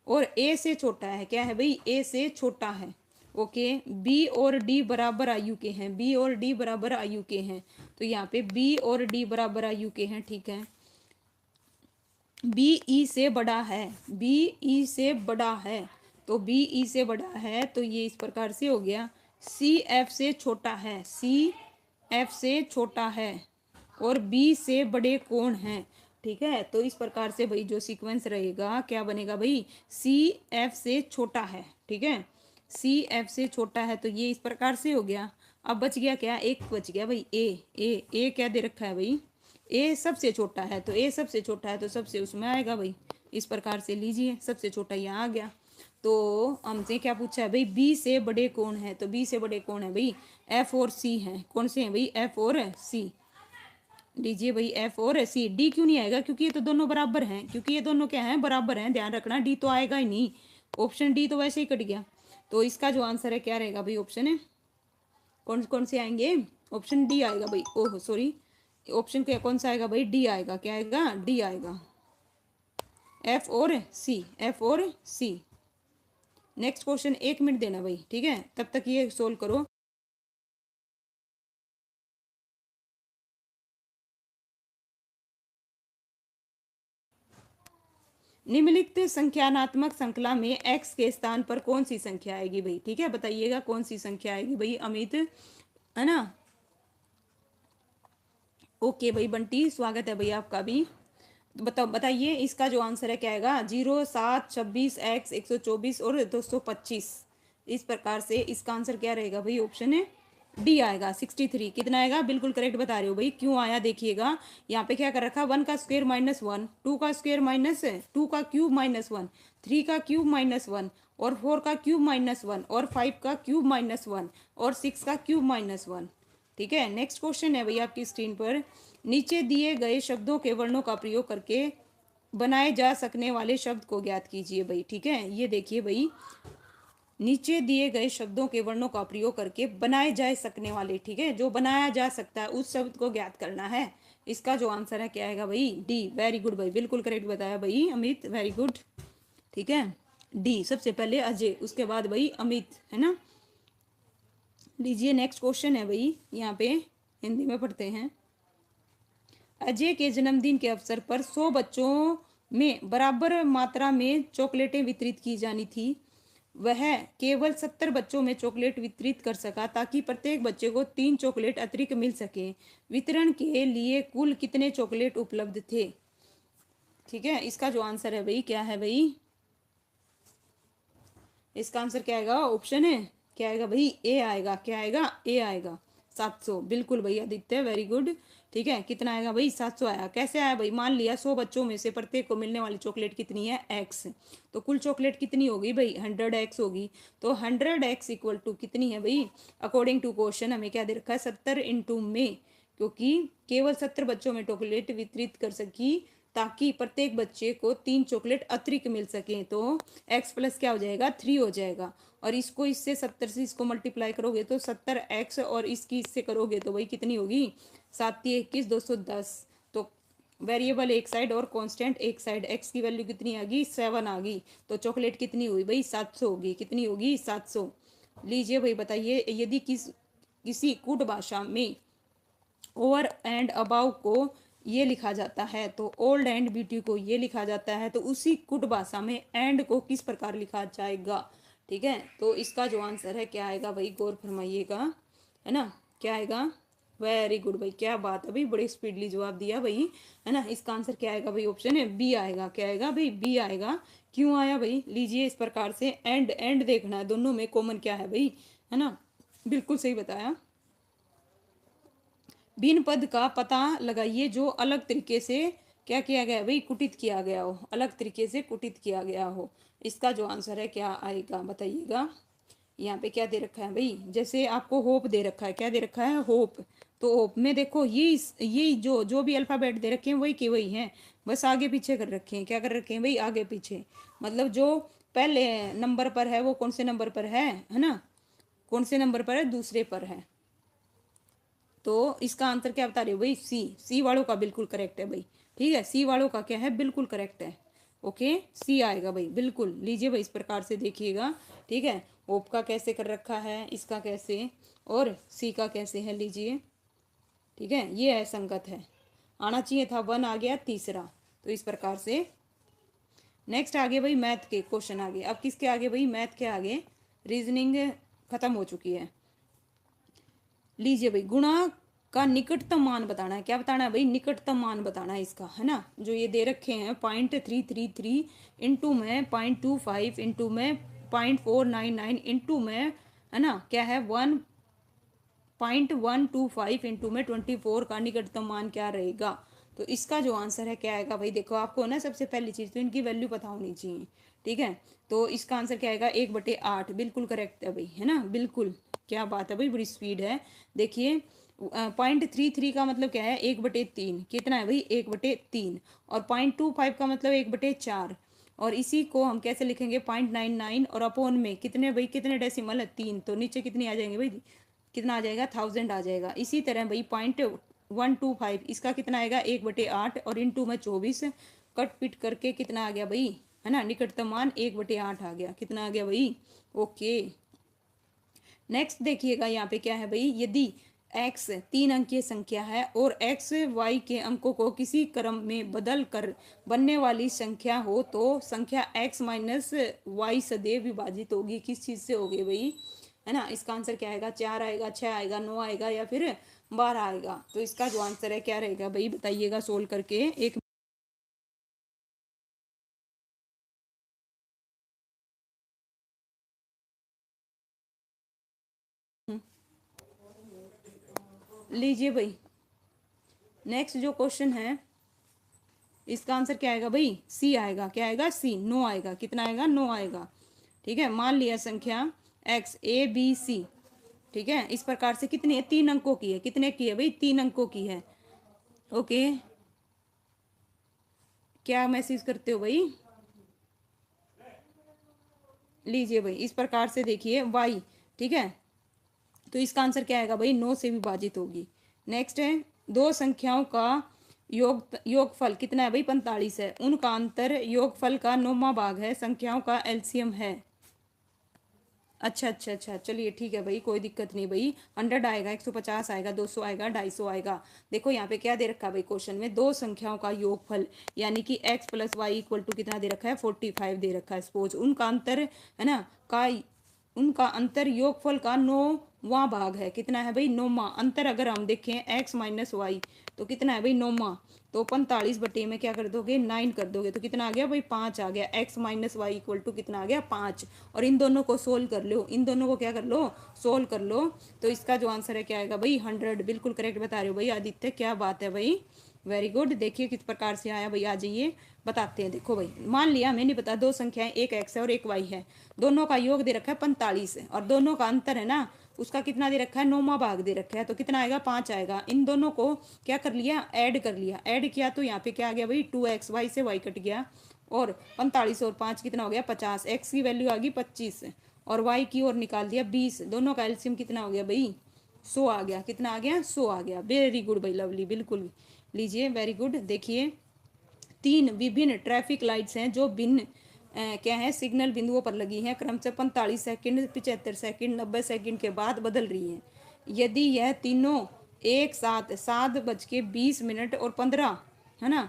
और ए से छोटा है, क्या है भाई, ए से छोटा है। ओके, बी और डी बराबर आयु के हैं, बी और डी बराबर आयु के हैं। तो यहाँ पे बी और डी बराबर आयु के हैं, ठीक है। बी ई से बड़ा है, बी ई से बड़ा है, तो बी ई से बड़ा है, तो ये इस प्रकार से हो गया। सी एफ से छोटा है, सी एफ से छोटा है, और बी से बड़े कौन हैं। ठीक है, तो इस प्रकार से भाई जो सीक्वेंस रहेगा क्या बनेगा भाई, सी एफ से छोटा है, ठीक है, सी एफ से छोटा है, तो ये इस प्रकार से हो गया। अब बच गया क्या, एक बच गया भाई, ए क्या दे रखा है भाई, ए सबसे छोटा है, तो ए सबसे छोटा है तो सबसे उसमें आएगा भाई। इस प्रकार से लीजिए, सबसे छोटा यहाँ आ गया। तो हमसे क्या पूछा है भाई, बी से बड़े कौन है, तो बी से बड़े कौन है भाई, एफ और सी हैं। कौन से हैं भाई, एफ और सी। लीजिए भाई, एफ और सी। डी क्यों नहीं आएगा, क्योंकि ये तो दोनों बराबर हैं, क्योंकि ये दोनों क्या हैं, बराबर हैं, ध्यान रखना। डी तो आएगा ही नहीं, ऑप्शन डी तो वैसे ही कट गया। तो इसका जो आंसर है क्या रहेगा भाई, ऑप्शन है कौन कौन से आएंगे, ऑप्शन डी आएगा भाई। ओह सॉरी, ऑप्शन क्या कौन सा आएगा भाई, डी आएगा। क्या आएगा, डी आएगा, एफ और सी, एफ और सी। नेक्स्ट क्वेश्चन 1 मिनट देना भाई, ठीक है, तब तक ये सोल्व करो। निम्नलिखित संख्यानात्मक श्रृंखला में x के स्थान पर कौन सी संख्या आएगी भाई, ठीक है, बताइएगा कौन सी संख्या आएगी भाई, अमित, है ना। ओके भाई बंटी, स्वागत है भाई आपका भी। तो बताइए इसका जो आंसर है क्या आएगा, 0, 7, 26, x 124 और 225। इस प्रकार से इसका आंसर क्या रहेगा भाई, ऑप्शन है डी आएगा, 63। कितना आएगा, बिल्कुल करेक्ट बता रहे हो भाई। क्यों आया देखिएगा, यहाँ पे क्या कर रखा, 1 का स्क्वायर -1, 2 का स्क्वायर -2 का क्यूब -1, 3 का क्यूब -1, और 4 का क्यूब -1, और 5 का क्यूब -1, और 6 का क्यूब -1। ठीक है, नेक्स्ट क्वेश्चन है भैया आपकी स्क्रीन पर, नीचे दिए गए शब्दों के वर्णों का प्रयोग करके बनाए जा सकने वाले शब्द को ज्ञात कीजिए भाई। ठीक है, ये देखिए भाई, नीचे दिए गए शब्दों के वर्णों का प्रयोग करके बनाए जा सकने वाले, ठीक है, जो बनाया जा सकता है उस शब्द को ज्ञात करना है। इसका जो आंसर है क्या आएगा भाई, डी। वेरी गुड भाई, बिल्कुल करेक्ट बताया भाई अमित, वेरी गुड। ठीक है, डी सबसे पहले अजय, उसके बाद भाई अमित, है ना। लीजिए नेक्स्ट क्वेश्चन है भाई, यहाँ पे हिंदी में पढ़ते हैं। अजय के जन्मदिन के अवसर पर 100 बच्चों में बराबर मात्रा में चॉकलेटें वितरित की जानी थी। वह केवल 70 बच्चों में चॉकलेट वितरित कर सका ताकि प्रत्येक बच्चे को 3 चॉकलेट अतिरिक्त मिल सके। वितरण के लिए कुल कितने चॉकलेट उपलब्ध थे? ठीक है, इसका जो आंसर है भाई क्या है भाई, इसका आंसर क्या आएगा, ऑप्शन है क्या आएगा भाई, ए आएगा। क्या आएगा, ए आएगा, 700। बिल्कुल भाई आदित्य, वेरी गुड। ठीक है, कितना आएगा भाई, 700 आया। कैसे आया भाई, मान लिया 100 बच्चों में से प्रत्येक को मिलने वाली चॉकलेट कितनी है, एक्स, तो कुल चॉकलेट कितनी होगी भाई, 100x होगी। तो 100x इक्वल टू कितनी है भाई, अकॉर्डिंग टू क्वेश्चन हमें क्या दे रखा है, 70 इंटू में, क्योंकि केवल 70 बच्चों में चॉकलेट वितरित कर सकी ताकि प्रत्येक बच्चे को 3 चॉकलेट अतिरिक्त मिल सके, तो x प्लस क्या हो जाएगा, 3 हो जाएगा। और इसको इससे 70 से इसको मल्टीप्लाई करोगे तो 70x, और इसकी इससे करोगे तो भाई कितनी होगी, 7×3=21, 210। तो वेरिएबल एक साइड और कांस्टेंट एक साइड, x की वैल्यू कितनी आ गई, 7 आ गई। तो चॉकलेट कितनी हुई भाई, 700 होगी। कितनी होगी, 700। लीजिए भाई बताइए, यदि किसी कूट भाषा में ओवर एंड अबाउ को ये लिखा जाता है तो ओल्ड एंड ब्यूटी को ये लिखा जाता है, तो उसी कुट भाषा में एंड को किस प्रकार लिखा जाएगा? ठीक है, तो इसका जो आंसर है क्या आएगा भाई, गौर फरमाइएगा, है ना। क्या आएगा, वेरी गुड भाई, क्या बात है भाई, बड़े स्पीडली जवाब दिया भाई, है ना। इसका आंसर क्या आएगा भाई, ऑप्शन है बी आएगा। क्या आएगा भाई, बी आएगा। क्यों आया भाई, लीजिए इस प्रकार से एंड एंड देखना है, दोनों में कॉमन क्या है भाई, है ना। बिल्कुल सही बताया। भिन्न पद का पता लगाइए जो अलग तरीके से क्या किया गया भाई, कुटित किया गया हो, अलग तरीके से कुटित किया गया हो। इसका जो आंसर है क्या आएगा बताइएगा। यहाँ पे क्या दे रखा है भाई, जैसे आपको होप दे रखा है, क्या दे रखा है, होप। तो होप में देखो ये जो जो भी अल्फाबेट दे रखे हैं वही के वही हैं, बस आगे पीछे कर रखे हैं। क्या कर रखे हैं भाई, आगे पीछे। मतलब जो पहले नंबर पर है वो कौन से नंबर पर है ना, कौन से नंबर पर है, दूसरे पर है। तो इसका आंसर क्या बता रहे हो भाई, सी। सी वालों का बिल्कुल करेक्ट है भाई। ठीक है, सी वालों का क्या है, बिल्कुल करेक्ट है। ओके, सी आएगा भाई, बिल्कुल। लीजिए भाई इस प्रकार से देखिएगा। ठीक है, ओप का कैसे कर रखा है, इसका कैसे, और सी का कैसे है, लीजिए। ठीक है, ये है संगत है, आना चाहिए था, 1 आ गया तीसरा। तो इस प्रकार से नेक्स्ट आगे भाई मैथ के क्वेश्चन आगे। अब किसके आगे भाई, मैथ के आगे। रीजनिंग खत्म हो चुकी है। लीजिए भाई, गुणा का निकटतम मान बताना है। क्या बताना है भाई, निकटतम मान बताना है इसका, है ना। जो ये दे रखे हैं 0.333 इंटू में 0.25 इंटू में 0.499 इंटू में, है ना, क्या है 1.125 इंटू में 24 का निकटतम मान क्या रहेगा? तो इसका जो आंसर है क्या आएगा भाई, देखो आपको ना सबसे पहली चीज तो इनकी वैल्यू पता होनी चाहिए। ठीक है, तो इसका आंसर क्या आएगा, 1/8। बिल्कुल करेक्ट है भाई, है ना, बिल्कुल। क्या बात है भाई, बड़ी स्पीड है। देखिए 0.33 का मतलब क्या है, 1/3। कितना है भाई, 1/3। और 0.25 का मतलब 1/4। और इसी को हम कैसे लिखेंगे, 0.99, और अपॉन में कितने भाई, कितने डेसिमल है, 3। तो नीचे कितनी आ जाएंगे भाई, कितना आ जाएगा, 1000 आ जाएगा। इसी तरह भाई 0.125 इसका कितना आएगा, 1/8, और इंटू में 24 कट पिट करके कितना आ गया भाई, है ना, निकटतम मान 1/8 आ गया। कितना आ गया भाई, ओके। नेक्स्ट देखिएगा यहाँ पे क्या है भाई, यदि x 3 अंकीय संख्या है और x y के अंकों को किसी क्रम में बदल कर बनने वाली संख्या हो तो संख्या x माइनस वाई सदैव विभाजित होगी किस चीज से होगी भाई, है ना। इसका आंसर क्या आएगा, 4 आएगा, 6 आएगा, 9 आएगा, या फिर 12 आएगा? तो इसका जो आंसर है क्या रहेगा भाई, बताइएगा सोल्व करके। एक लीजिए भाई, नेक्स्ट जो क्वेश्चन है इसका आंसर क्या आएगा भाई, सी आएगा। क्या आएगा, सी। 9 आएगा। कितना आएगा, 9 आएगा। ठीक है, मान लिया संख्या x a b c, ठीक है, इस प्रकार से कितनी है, 3 अंकों की है। कितने की है भाई, 3 अंकों की है। ओके, क्या मैसेज करते हो भाई? लीजिए भाई, इस प्रकार से देखिए वाई, ठीक है, तो इसका आंसर क्या आएगा भाई? 9 से विभाजित होगी। नेक्स्ट है, दो संख्याओं का योगफल कितना है भाई? 45 है। उनका अंतर योगफल का 9वां भाग है, संख्याओं का एलसीएम है। अच्छा अच्छा अच्छा, चलिए ठीक है भाई, कोई दिक्कत नहीं भाई। 100 आएगा, 150 आएगा, 200 आएगा, 250 आएगा। देखो यहाँ पे क्या दे रखा है भाई क्वेश्चन में? दो संख्याओं का योगफल, यानी कि x plus Y equal to कितना दे रखा है? 45 दे रखा है। सपोज उनका अंतर है ना, का उनका अंतर योगफल का 9वां भाग है। कितना है भाई? 9वां। अंतर अगर हम देखें x माइनस वाई, तो कितना है भाई? 9वां। तो 45 बटे में क्या कर दोगे? 9 कर दोगे, तो कितना आ गया भाई? 5 आ गया। x minus Y equal to कितना आ गया? 5। और इन दोनों को सोल्व कर लो, इन दोनों को क्या कर लो? सोल्व कर लो। तो इसका जो आंसर है क्या आएगा भाई? 100। बिल्कुल करेक्ट बता रहे हो भाई आदित्य, क्या बात है भाई, वेरी गुड। देखिए किस प्रकार से आया भाई, आ जाइए बताते हैं। देखो भाई, मान लिया हमें नहीं पता, दो संख्याएं, एक x है और एक y है, दोनों का योग दे रखा है 45 है, और दोनों का अंतर है ना, उसका कितना दे रखा है? 9वां भाग दे रखा है, तो कितना आएगा? 5 आएगा। इन दोनों को क्या कर लिया? ऐड कर लिया। ऐड किया तो यहाँ पे क्या आ गया भाई? 2x, y से y कट गया, और 45 और 5 कितना हो गया? 50। x की वैल्यू आ गई 25, और y की ओर निकाल दिया 20। दोनों का एलसीएम कितना हो गया भाई? 100 आ गया। कितना आ गया? 100 आ गया। वेरी गुड भाई, लवली, बिल्कुल। लीजिए, वेरी गुड। देखिए, तीन विभिन्न ट्रैफिक लाइट्स हैं जो भिन्न क्या है, सिग्नल बिंदुओं पर लगी हैं, क्रम से 45 सेकंड, 75 सेकंड, 90 सेकंड के बाद बदल रही हैं। यदि यह तीनों एक साथ 7:20 और 15 है ना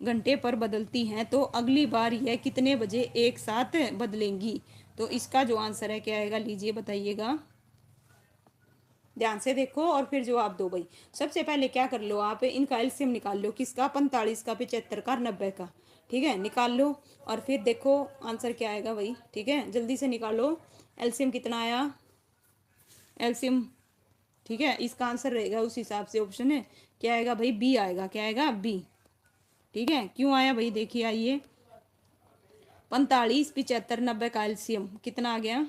घंटे पर बदलती हैं, तो अगली बार यह कितने बजे एक साथ बदलेंगी? तो इसका जो आंसर है क्या आएगा? लीजिए बताइएगा, ध्यान से देखो और फिर जवाब दो भाई। सबसे पहले क्या कर लो आप? इनका एलसीएम निकाल लो। किसका? 45 का, 75 का, 90 का। ठीक है, निकाल लो, और फिर देखो आंसर क्या आएगा भाई। ठीक है, जल्दी से निकालो। एलसीएम कितना आया? एलसीएम, ठीक है, इसका आंसर रहेगा उस हिसाब से ऑप्शन है, क्या आएगा भाई? बी आएगा। क्या आएगा? बी। ठीक है, क्यों आया भाई? देखिए, आइए, 45, 75, 90 का एलसीएम कितना आ गया?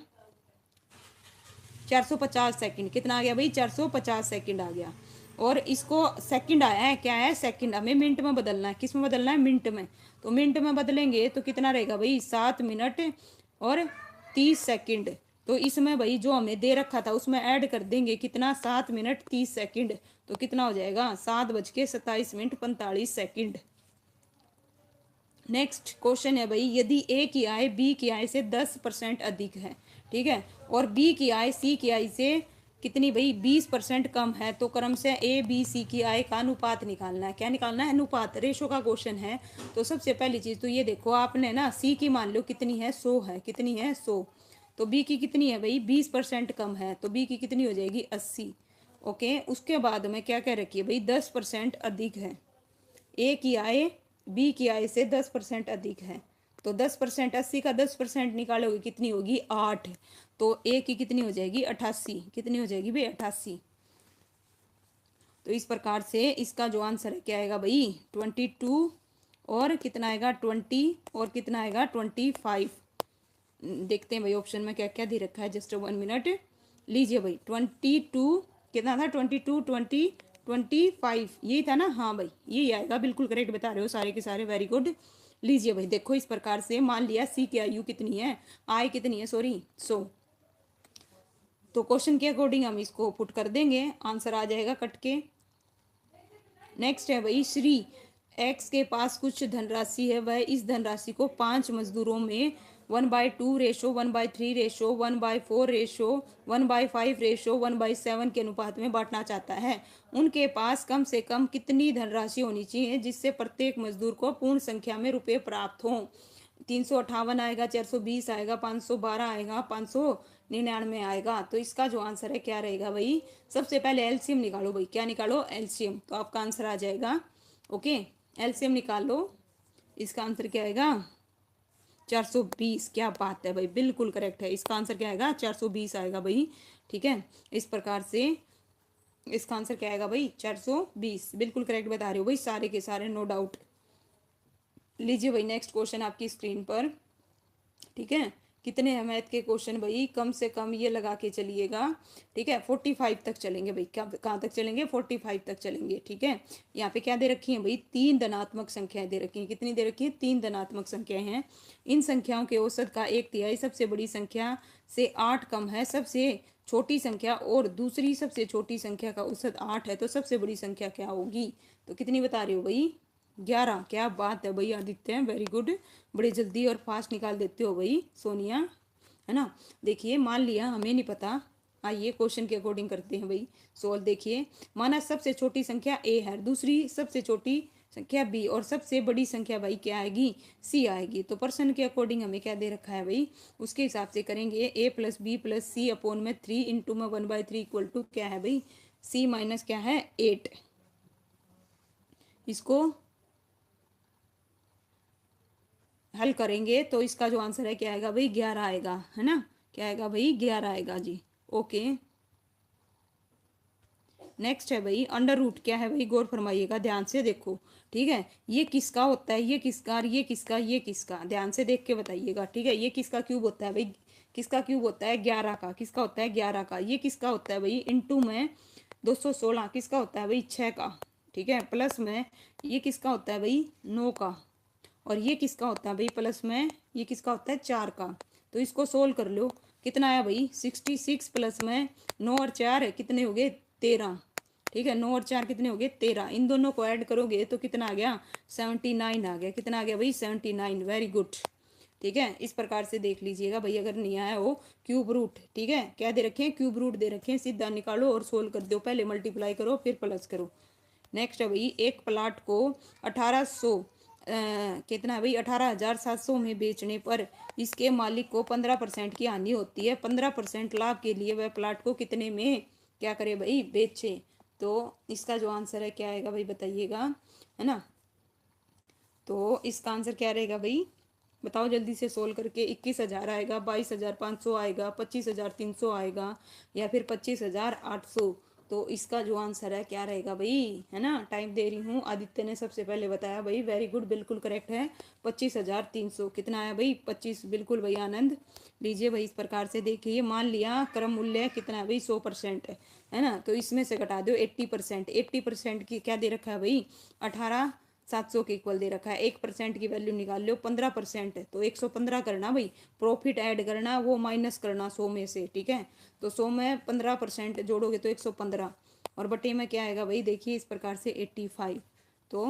450 सेकंड। कितना आ गया भाई? 450 सेकंड आ गया। और इसको सेकंड आया है, क्या है? सेकंड। हमें मिनट में बदलना है। किस में बदलना है? मिनट में। तो मिनट में बदलेंगे तो कितना रहेगा भाई? 7 मिनट और 30 सेकंड। तो इसमें भाई जो हमें दे रखा था उसमें ऐड कर देंगे कितना? 7 मिनट 30 सेकंड। तो कितना हो जाएगा? 7:27 मिनट 45 सेकंड। नेक्स्ट क्वेश्चन है भाई, यदि ए की आय बी की आय से 10% अधिक है, ठीक है, और बी की आय सी की आय से कितनी भाई? 20% कम है, तो क्रम से ए बी सी की आय का अनुपात निकालना है। क्या निकालना है? अनुपात। रेशो का क्वेश्चन है। तो सबसे पहली चीज तो ये देखो, आपने ना सी की मान लो कितनी है? 100 है। कितनी है? 100। तो बी की कितनी है भाई? 20% कम है, तो बी की कितनी हो जाएगी? 80। ओके, उसके बाद में क्या कह रखी है भाई? 10% अधिक है। ए की आय बी की आय से 10% अधिक है, तो 10%, 80 का 10% निकालोगे कितनी होगी? 8। तो ए की कितनी हो जाएगी? 88। कितनी हो जाएगी भाई? 88। तो इस प्रकार से इसका जो आंसर है क्या आएगा भाई? 22, और कितना आएगा? 20, और कितना आएगा? 25। देखते हैं भाई ऑप्शन में क्या क्या दे रखा है, जस्ट 1 मिनट। लीजिए भाई, 22 कितना था? 22, 20, 25, यही था ना? हाँ भाई, यही आएगा। बिल्कुल करेक्ट बता रहे हो सारे के सारे, वेरी गुड। लीजिए भाई, देखो इस प्रकार से मान लिया सी की आयु कितनी है, आय कितनी है, सॉरी 100। तो क्वेश्चन के अकॉर्डिंग हम इसको पुट कर देंगे, आंसर आ जाएगा कट के। नेक्स्ट है भाई, श्री एक्स के पास कुछ धनराशि है, वह इस धनराशि को 5 मजदूरों में 1/2 रेशो, 1/3 रेशो, 1/4 रेशो, 1/5 रेशो, 1/7 के अनुपात में बांटना चाहता है। उनके पास कम से कम कितनी धनराशि होनी चाहिए जिससे प्रत्येक मजदूर को पूर्ण संख्या में रुपए प्राप्त हों? 358 आएगा, 420 आएगा, 512 आएगा, 599 आएगा। तो इसका जो आंसर है क्या रहेगा भाई? सबसे पहले एलसीएम निकालो भाई। क्या निकालो? एलसीएम। तो आपका आंसर आ जाएगा। ओके, एलसीएम निकाल लो। इसका आंसर क्या आएगा? 420। क्या बात है भाई, बिल्कुल करेक्ट है। इसका आंसर क्या आएगा? 420 आएगा भाई। ठीक है, इस प्रकार से इसका आंसर क्या आएगा भाई? 420। बिल्कुल करेक्ट बता रहे हो भाई सारे के सारे, नो डाउट। लीजिए भाई, नेक्स्ट क्वेश्चन आपकी स्क्रीन पर। ठीक है, कितने हैं मैथ के क्वेश्चन भाई, कम से कम ये लगा के चलिएगा, ठीक है, 45 तक चलेंगे भाई। क्या कहाँ तक चलेंगे, 45 तक चलेंगे, ठीक है। यहाँ पे क्या दे रखी है भाई, 3 धनात्मक संख्याएं दे रखी हैं। कितनी दे रखी है, 3 धनात्मक संख्याएं हैं। इन संख्याओं के औसत का 1/3 सबसे बड़ी संख्या से 8 कम है, सबसे छोटी संख्या और दूसरी सबसे छोटी संख्या का औसत 8 है, तो सबसे बड़ी संख्या क्या होगी। तो कितनी बता रहे हो भाई, 11। क्या बात है भाई आदित्य, वेरी गुड, बड़े जल्दी और फास्ट निकाल देते हो भाई सोनिया, है ना। देखिए मान लिया हमें नहीं पता, आइए क्वेश्चन के अकॉर्डिंग करते हैं भाई सोल्व। देखिए माना सबसे छोटी संख्या ए है, दूसरी सबसे छोटी संख्या बी और सबसे बड़ी संख्या भाई क्या आएगी, सी आएगी। तो पर्सन के अकॉर्डिंग हमें क्या दे रखा है भाई, उसके हिसाब से करेंगे। ए प्लस बी प्लस सी अपॉन में 3 इंटू में 1/3 इक्वल टू क्या है भाई, सी माइनस क्या है 8। इसको हल करेंगे तो इसका जो आंसर है क्या आएगा भाई, 11 आएगा, है ना। क्या आएगा भाई, 11 आएगा जी। ओके नेक्स्ट है भाई अंडर रूट। क्या है भाई, गौर फरमाइएगा ध्यान से देखो, ठीक है। ये किसका होता है, ये किसका, और ये किसका, ये किसका, ध्यान से देख के बताइएगा, ठीक है। ये किसका क्यूब होता है भाई, किसका क्यूब होता है, 11 का। किसका होता है, 11 का। ये किसका होता है भाई, इंटू में 216 किसका होता है भाई, 6 का, ठीक है। प्लस में ये किसका होता है भाई, 9 का। और ये किसका होता है भाई, प्लस में ये किसका होता है, 4 का। तो इसको सोल्व कर लो, कितना आया भाई, 66 प्लस में 9 और 4 कितने हो गए, 13, ठीक है। 9 और 4 कितने हो गए, 13। इन दोनों को ऐड करोगे तो कितना आ गया, 79 आ गया। कितना आ गया भाई, 79, वेरी गुड, ठीक है। इस प्रकार से देख लीजिएगा भाई, अगर नहीं आया हो क्यूब रूट, ठीक है। क्या दे रखे हैं, क्यूब रूट दे रखे हैं, सीधा निकालो और सोल्व कर दो। पहले मल्टीप्लाई करो फिर प्लस करो। नेक्स्ट है भाई, एक प्लाट को 1800 कितना है भाई, 18,700 में बेचने पर इसके मालिक को 15% की हानि होती है। 15% लाभ के लिए वह प्लाट को कितने में क्या करे भाई, बेचे। तो इसका जो आंसर है क्या आएगा भाई, बताइएगा, है ना। तो इसका आंसर क्या रहेगा भाई, बताओ जल्दी से सोल्व करके। 21,000 आएगा, 22,500 आएगा, 25,300 आएगा, या फिर 25,800। तो इसका जो आंसर है क्या रहेगा भाई, है ना। टाइम दे रही हूँ, आदित्य ने सबसे पहले बताया भाई, वेरी गुड, बिल्कुल करेक्ट है, 25,300। कितना आया भाई, 25, बिल्कुल भाई आनंद। लीजिए भाई इस प्रकार से देखिए, मान लिया क्रम मूल्य कितना है भाई, 100% है ना। तो इसमें से घटा दो 80%। 80% की क्या दे रखा है भाई, 18,700 के इक्वल दे रखा है। 1% की वैल्यू निकाल लो, 15% है तो 115 करना भाई। प्रॉफिट ऐड करना, वो माइनस करना 100 में से, ठीक है। तो 100 में 15% जोड़ोगे तो 115, और बटे में क्या आएगा भाई, देखिए इस प्रकार से 85। तो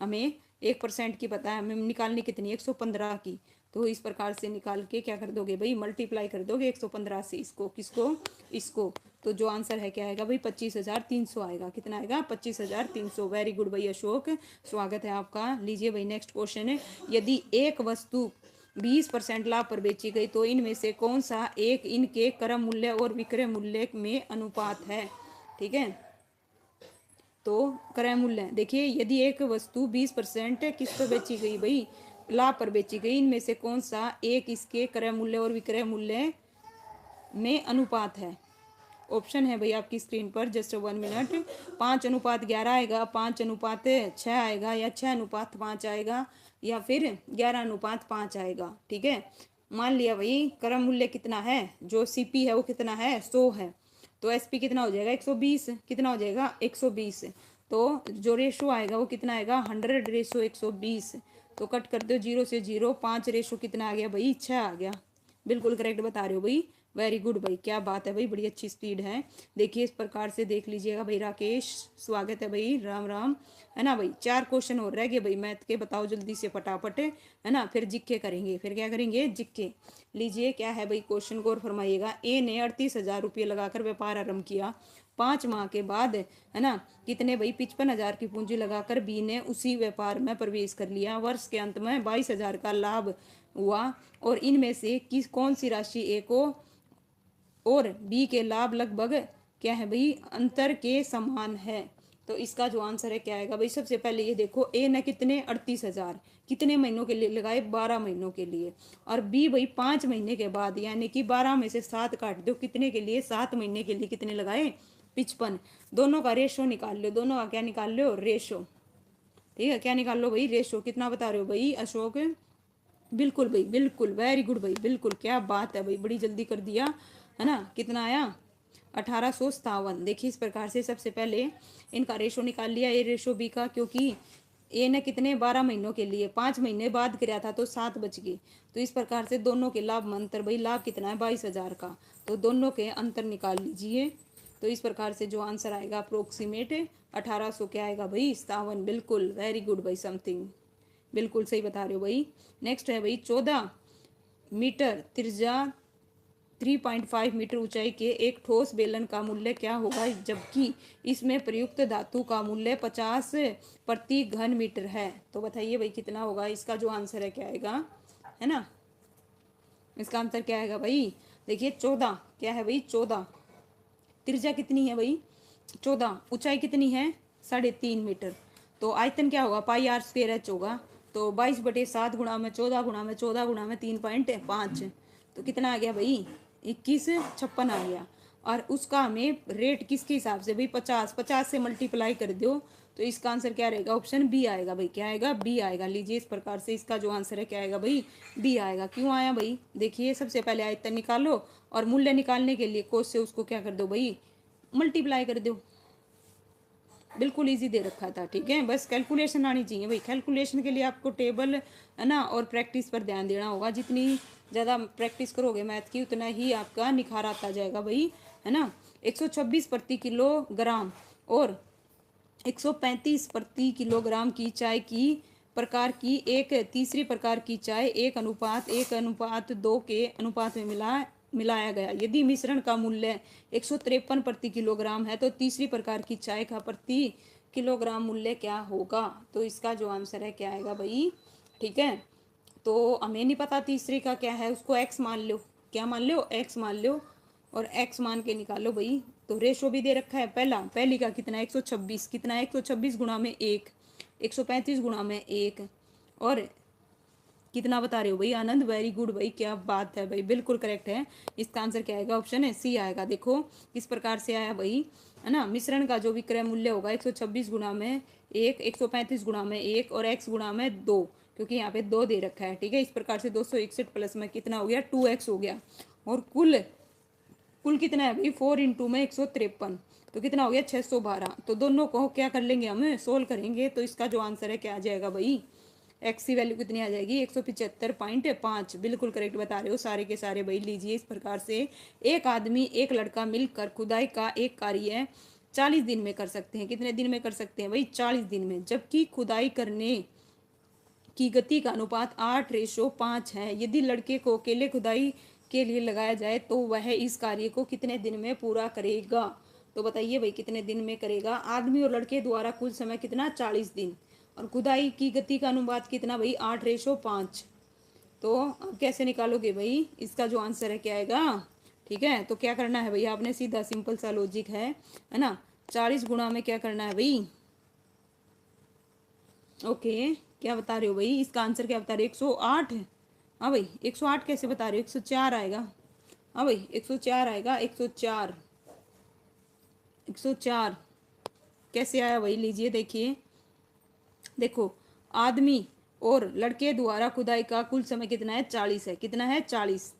हमें 1% की पता है, हमें निकालनी कितनी, 115 की। तो इस प्रकार से निकाल के क्या कर दोगे भाई, मल्टीप्लाई कर दोगे 115 से इसको, किसको, इसको। तो जो आंसर है क्या आएगा भाई, 25,300 आएगा। कितना आएगा, 25,300, वेरी गुड भाई अशोक, स्वागत है आपका। लीजिए भाई नेक्स्ट क्वेश्चन है, यदि एक वस्तु 20% लाभ पर बेची गई तो इनमें से कौन सा एक इनके क्रय मूल्य और विक्रय मूल्य में अनुपात है, ठीक है। तो क्रय मूल्य देखिए, यदि एक वस्तु 20% किस पर बेची गई भाई, लाभ पर बेची गई, इनमें से कौन सा एक इसके क्रय मूल्य और विक्रय मूल्य में अनुपात है। ऑप्शन है भाई आपकी स्क्रीन पर, जस्ट 1 मिनट। 5:11 आएगा, 5:6 आएगा, या 6:5 आएगा, या फिर 11:5 आएगा, ठीक है। मान लिया भाई क्रय मूल्य कितना है, जो सीपी है वो कितना है, 100 है। तो एसपी कितना हो जाएगा, 120। कितना हो जाएगा, 120। तो जो रेशो आएगा वो कितना आएगा, 100:120। तो कट कर दो 0 से 0, 5 रेशो कितना आ गया भाई, 6 आ गया। बिल्कुल करेक्ट बता रहे हो भाई, वेरी गुड भाई, क्या बात है भाई, बड़ी अच्छी स्पीड है। देखिए इस प्रकार से देख लीजिएगा भाई, राकेश स्वागत है भाई, राम राम, है ना भाई। 4 क्वेश्चन और रह गए भाई मैथ के, बताओ जल्दी से फटाफट, है ना। फिर जिक्के करेंगे, फिर क्या करेंगे, जिक्के। लीजिए क्या है भाई क्वेश्चन, गौर फरमाइएगा। ए ने 38,000 रुपये लगाकर व्यापार आरंभ किया। 5 माह के बाद, है ना, कितने भाई, 55,000 की पूंजी लगाकर बी ने उसी व्यापार में प्रवेश कर लिया। वर्ष के अंत में 22,000 का लाभ हुआ, और इनमें से किस कौन सी राशि ए को और बी के लाभ लगभग क्या है भाई, अंतर के समान है। तो इसका जो आंसर है क्या आएगा भाई, सबसे पहले ये देखो, ए ने कितने 38,000 कितने महीनों के लिए लगाए, 12 महीनों के लिए। और बी भाई 5 महीने के बाद, यानी कि 12 में से 7 काट दो, कितने के लिए, 7 महीने के लिए कितने लगाए, 55। दोनों का रेशो निकाल लो, दोनों का क्या निकाल लो, रेशो, ठीक है। क्या निकाल लो भाई, रेशो। कितना बता रहे हो भाई अशोक, बिल्कुल भाई, बिल्कुल, वेरी गुड भाई, बिल्कुल, क्या बात है भाई, बड़ी जल्दी कर दिया, है ना। कितना आया? 1857। देखिए इस प्रकार से सबसे पहले इनका रेशो निकाल लिया, ए रेशो बी का, क्योंकि ए ने कितने 12 महीनों के लिए 5 महीने बाद कराया था तो 7 बच गए। तो इस प्रकार से दोनों के लाभ में अंतर, भाई लाभ कितना है 22,000 का, तो दोनों के अंतर निकाल लीजिए। तो इस प्रकार से जो आंसर आएगा अप्रोक्सीमेट 1800 क्या आएगा भाई 57। बिल्कुल, वेरी गुड भाई, समथिंग बिल्कुल सही बता रहे हो भाई। नेक्स्ट है भाई 14 मीटर त्रिज्या 3.5 मीटर ऊंचाई के एक ठोस बेलन का मूल्य क्या होगा, जबकि इसमें प्रयुक्त धातु का मूल्य 50 प्रति घन मीटर है। तो बताइए भाई कितना होगा, इसका जो आंसर है क्या आएगा, है ना। इसका आंसर क्या आएगा भाई, देखिए 14 क्या है भाई, 14 त्रिज्या कितनी है भाई 14, ऊंचाई कितनी है 3.5 मीटर, तो आयतन क्या होगा πr²h होगा। तो 22/7 गुणा में 14 गुणा में 14 गुणा में 3.5, तो कितना आ गया भाई 2156 आ गया। और उसका हमें रेट किसके हिसाब से भाई 50 से मल्टीप्लाई कर दो, तो इसका आंसर क्या रहेगा, ऑप्शन बी आएगा भाई, क्या आएगा बी आएगा। लीजिए इस प्रकार से इसका जो आंसर है क्या आएगा भाई बी आएगा। क्यों आया भाई, देखिए सबसे पहले आयतन निकालो और मूल्य निकालने के लिए कोस से उसको क्या कर दो भाई मल्टीप्लाई कर दो। बिल्कुल इजी दे रखा था, ठीक है, बस कैलकुलेशन आनी चाहिए भाई। कैलकुलेशन के लिए आपको टेबल है ना और प्रैक्टिस पर ध्यान देना होगा। जितनी ज़्यादा प्रैक्टिस करोगे मैथ की उतना ही आपका निखार आता जाएगा भाई, है ना। 126 प्रति किलोग्राम और 135 प्रति किलोग्राम की चाय की प्रकार की एक तीसरी प्रकार की चाय 1:1:2 के अनुपात में मिलाया गया। यदि मिश्रण का मूल्य 153 प्रति किलोग्राम है तो तीसरी प्रकार की चाय का प्रति किलोग्राम मूल्य क्या होगा। तो इसका जो आंसर है क्या आएगा भाई, ठीक है। तो हमें नहीं पता तीसरे का क्या है, उसको एक्स मान लो, क्या मान लो एक्स मान लो, और एक्स मान के निकालो भाई। तो रेशो भी दे रखा है, पहली का कितना है 126, कितना है 126 गुणा में 1, 135 गुणा में 1, और कितना बता रहे हो भाई आनंद, वेरी गुड भाई, क्या बात है भाई, बिल्कुल करेक्ट है। इसका आंसर क्या आएगा, ऑप्शन है सी आएगा। देखो किस प्रकार से आया भाई, है ना। मिश्रण का जो विक्रय मूल्य होगा 126 गुणा में 1, 135 गुणा में 1 और x गुणा में 2, क्योंकि यहाँ पे 2 दे रखा है, ठीक है। इस प्रकार से 261 प्लस में कितना हो गया 2x हो गया, और कुल कुल कितना है भाई 4 इंटू में 153, तो कितना हो गया 612। तो दोनों को क्या कर लेंगे हम सोल्व करेंगे, तो इसका जो आंसर है क्या आ जाएगा भाई, एक्स की वैल्यू कितनी आ जाएगी 175.5। बिल्कुल करेक्ट बता रहे हो सारे के सारे भाई। लीजिए इस प्रकार से एक आदमी एक लड़का मिलकर खुदाई का एक कार्य 40 दिन में कर सकते हैं। कितने दिन में कर सकते हैं भाई 40 दिन में, जबकि खुदाई करने की गति का अनुपात 8:5 है। यदि लड़के को अकेले खुदाई के लिए लगाया जाए तो वह इस कार्य को कितने दिन में पूरा करेगा। तो बताइए भाई कितने दिन में करेगा। आदमी और लड़के द्वारा कुल समय कितना 40 दिन, और खुदाई की गति का अनुपात कितना भाई 8:5। तो अब कैसे निकालोगे भाई, इसका जो आंसर है क्या आएगा, ठीक है। तो क्या करना है भाई आपने, सीधा सिंपल सा लॉजिक है ना। 40 गुणा में क्या करना है भाई, ओके क्या बता रहे हो भाई, इसका आंसर क्या बता रहे हो 108। हाँ भाई 108 कैसे बता रहे हो, 104 आएगा। हाँ भाई 104 आएगा, 104 104 कैसे आया भाई। लीजिए देखिए, देखो आदमी और लड़के द्वारा खुदाई का कुल समय कितना है 40 है, कितना है 40।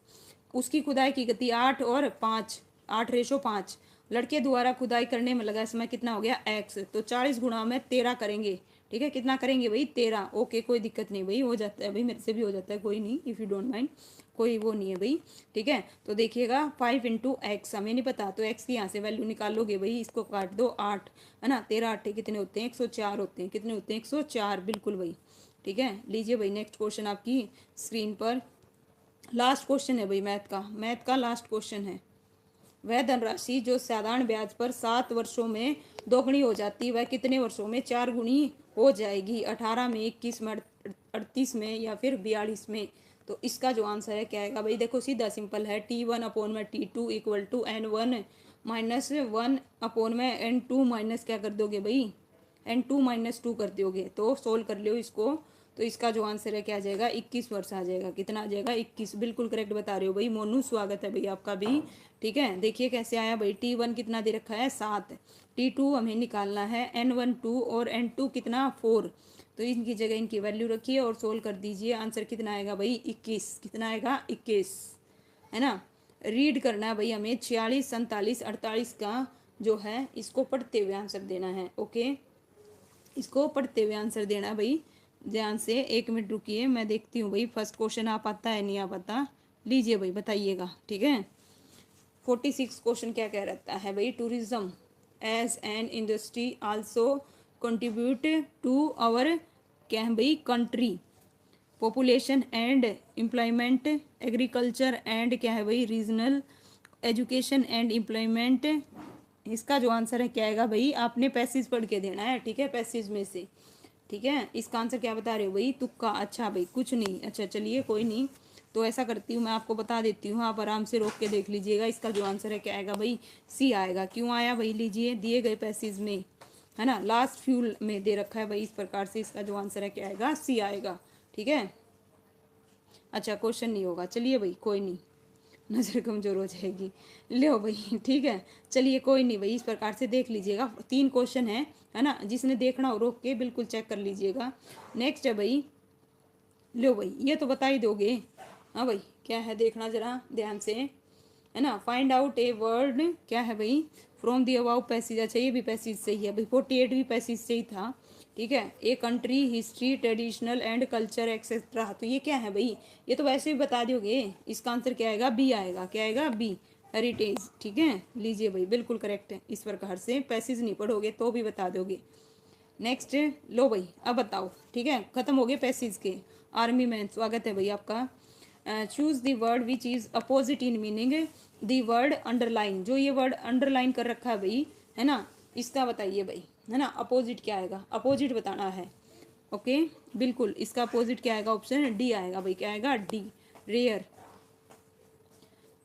उसकी खुदाई की गति 8 और 5, 8:5। लड़के द्वारा खुदाई करने में लगा समय कितना हो गया x, तो 40 गुणा में 13 करेंगे, ठीक है। कितना करेंगे भाई 13, ओके कोई दिक्कत नहीं भाई, हो जाता है भाई, मेरे से भी हो जाता है, कोई नहीं, इफ़ यू डोंट माइंड, कोई वो नहीं है भाई, ठीक है। तो देखिएगा 5 इंटू एक्स, हमें नहीं पता, तो x की यहाँ से वैल्यू निकालोगे भाई, इसको काट दो 8, है ना। 13 8 कितने होते हैं 104 होते हैं, कितने होते हैं 104, बिल्कुल भाई, ठीक है। लीजिए भाई नेक्स्ट क्वेश्चन आपकी स्क्रीन पर, लास्ट क्वेश्चन है भाई मैथ का लास्ट क्वेश्चन है। वह धनराशि जो साधारण ब्याज पर 7 वर्षों में दोगुनी हो जाती वह कितने वर्षों में 4 गुनी हो जाएगी, 18 में, 21 में, 38 में, या फिर 42 में। तो इसका जो आंसर है क्या आएगा भाई, देखो सीधा सिंपल है, T1/T2 equal to N1 minus 1/N2 minus क्या कर दोगे भाई N2 - 2 कर दोगे, तो सोल्व कर लो इसको। तो इसका जो आंसर है क्या आ जाएगा 21 वर्ष आ जाएगा, कितना आ जाएगा 21, बिल्कुल करेक्ट बता रहे हो भाई मोनू, स्वागत है भाई आपका भी, ठीक है। देखिए कैसे आया भाई, T1 कितना दे रखा है 7, T2 हमें निकालना है N1 2 और N2 कितना 4, तो इनकी जगह इनकी वैल्यू रखिए और सोल्व कर दीजिए। आंसर कितना आएगा भाई? 21। कितना आएगा? 21, है ना। रीड करना है भाई हमें 46, 47, 48 का जो है इसको पढ़ते हुए आंसर देना है। ओके, इसको पढ़ते हुए आंसर देना है भाई। ध्यान से 1 मिनट रुकिए, मैं देखती हूँ भाई फर्स्ट क्वेश्चन आ पाता है नहीं आ पाता। लीजिए भाई बताइएगा, ठीक है। 46 क्वेश्चन क्या कह रहता है भाई? Tourism as an industry also contribute to our क्या है भाई? Country population and employment, agriculture and क्या है भाई? Regional education and employment. इसका जो आंसर है क्या आएगा भाई? आपने पैसेज पढ़ के देना है, ठीक है, पैसेज में से, ठीक है। इसका आंसर क्या बता रहे हो भाई? तुक्का? अच्छा भाई कुछ नहीं, अच्छा चलिए कोई नहीं। तो ऐसा करती हूँ, मैं आपको बता देती हूँ, आप आराम से रोक के देख लीजिएगा। इसका जो आंसर है क्या आएगा भाई? सी आएगा। क्यों आया भाई? लीजिए दिए गए पैसेज में, है ना, लास्ट फ्यूल में दे रखा है भाई इस प्रकार से। इसका जो आंसर है क्या आएगा? सी आएगा, ठीक है। अच्छा क्वेश्चन नहीं होगा, चलिए भाई कोई नहीं, नज़र कमजोर हो जाएगी। लो भाई ठीक है, चलिए कोई नहीं भाई, इस प्रकार से देख लीजिएगा। 3 क्वेश्चन है ना, जिसने देखना हो रोक के बिल्कुल चेक कर लीजिएगा। नेक्स्ट है भाई, लो भाई ये तो बता ही दोगे। हाँ भाई क्या है देखना जरा ध्यान से, है ना। फाइंड आउट ए वर्ड क्या है भाई? From the above passage. अच्छा ये भी पैसेज सही है भाई, 48 भी पैसेज सही था, ठीक है। A country history traditional and culture etcetera, तो ये क्या है भाई? ये तो वैसे भी बता दोगे। इसका आंसर क्या आएगा? बी आएगा। क्या आएगा? बी, हेरिटेज, ठीक है। लीजिए भाई बिल्कुल करेक्ट है। इस प्रकार से पैसेज नहीं पढ़ोगे तो भी बता दोगे। नेक्स्ट, लो भाई अब बताओ, ठीक है, खत्म हो गए पैसेज के। आर्मी मैन स्वागत है भाई आपका। Choose the word which is opposite in meaning the word underline. जो ये वर्ड अंडरलाइन कर रखा है भाई, है ना, इसका बताइए भाई, है ना, अपोजिट क्या आएगा? अपोजिट बताना है। ओके बिल्कुल, इसका अपोजिट क्या आएगा? ऑप्शन डी आएगा भाई। क्या आएगा? डी, रेयर,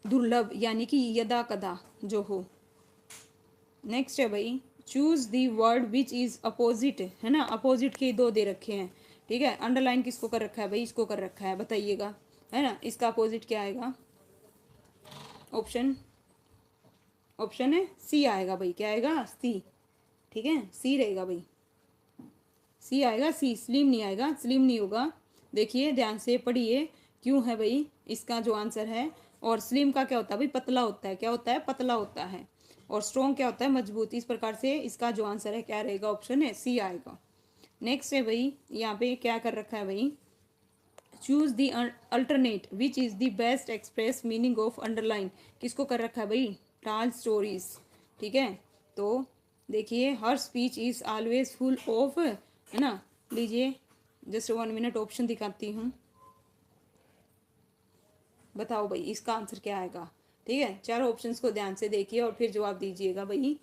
दुर्लभ, यानी कि यदा कदा जो हो। नेक्स्ट है भाई, choose the word which is opposite, है ना, अपोजिट के 2 दे रखे हैं, ठीक है। अंडरलाइन किसको कर रखा है भाई? इसको कर रखा है, बताइएगा, है ना। इसका अपोजिट क्या आएगा? ऑप्शन है सी आएगा भाई। क्या आएगा? सी, ठीक है, सी रहेगा भाई, सी आएगा। सी, स्लिम नहीं आएगा, स्लिम नहीं होगा। देखिए ध्यान से पढ़िए, क्यों है भाई इसका जो आंसर है। और स्लिम का क्या होता है भाई? पतला होता है। क्या होता है? पतला होता है। और स्ट्रॉन्ग क्या होता है? मजबूत। इस प्रकार से इसका जो आंसर है क्या रहेगा? ऑप्शन है सी आएगा। नेक्स्ट है भाई, यहाँ पे क्या कर रखा है भाई? Choose the alternate which is the best express meaning of underline. किसको कर रखा है भाई? टाल स्टोरीज, ठीक है। तो देखिए, हर speech is always full of, है ना। लीजिए जस्ट 1 मिनट, ऑप्शन दिखाती हूँ, बताओ भाई इसका आंसर क्या आएगा, ठीक है। चारों ऑप्शंस को ध्यान से देखिए और फिर जवाब दीजिएगा भाई।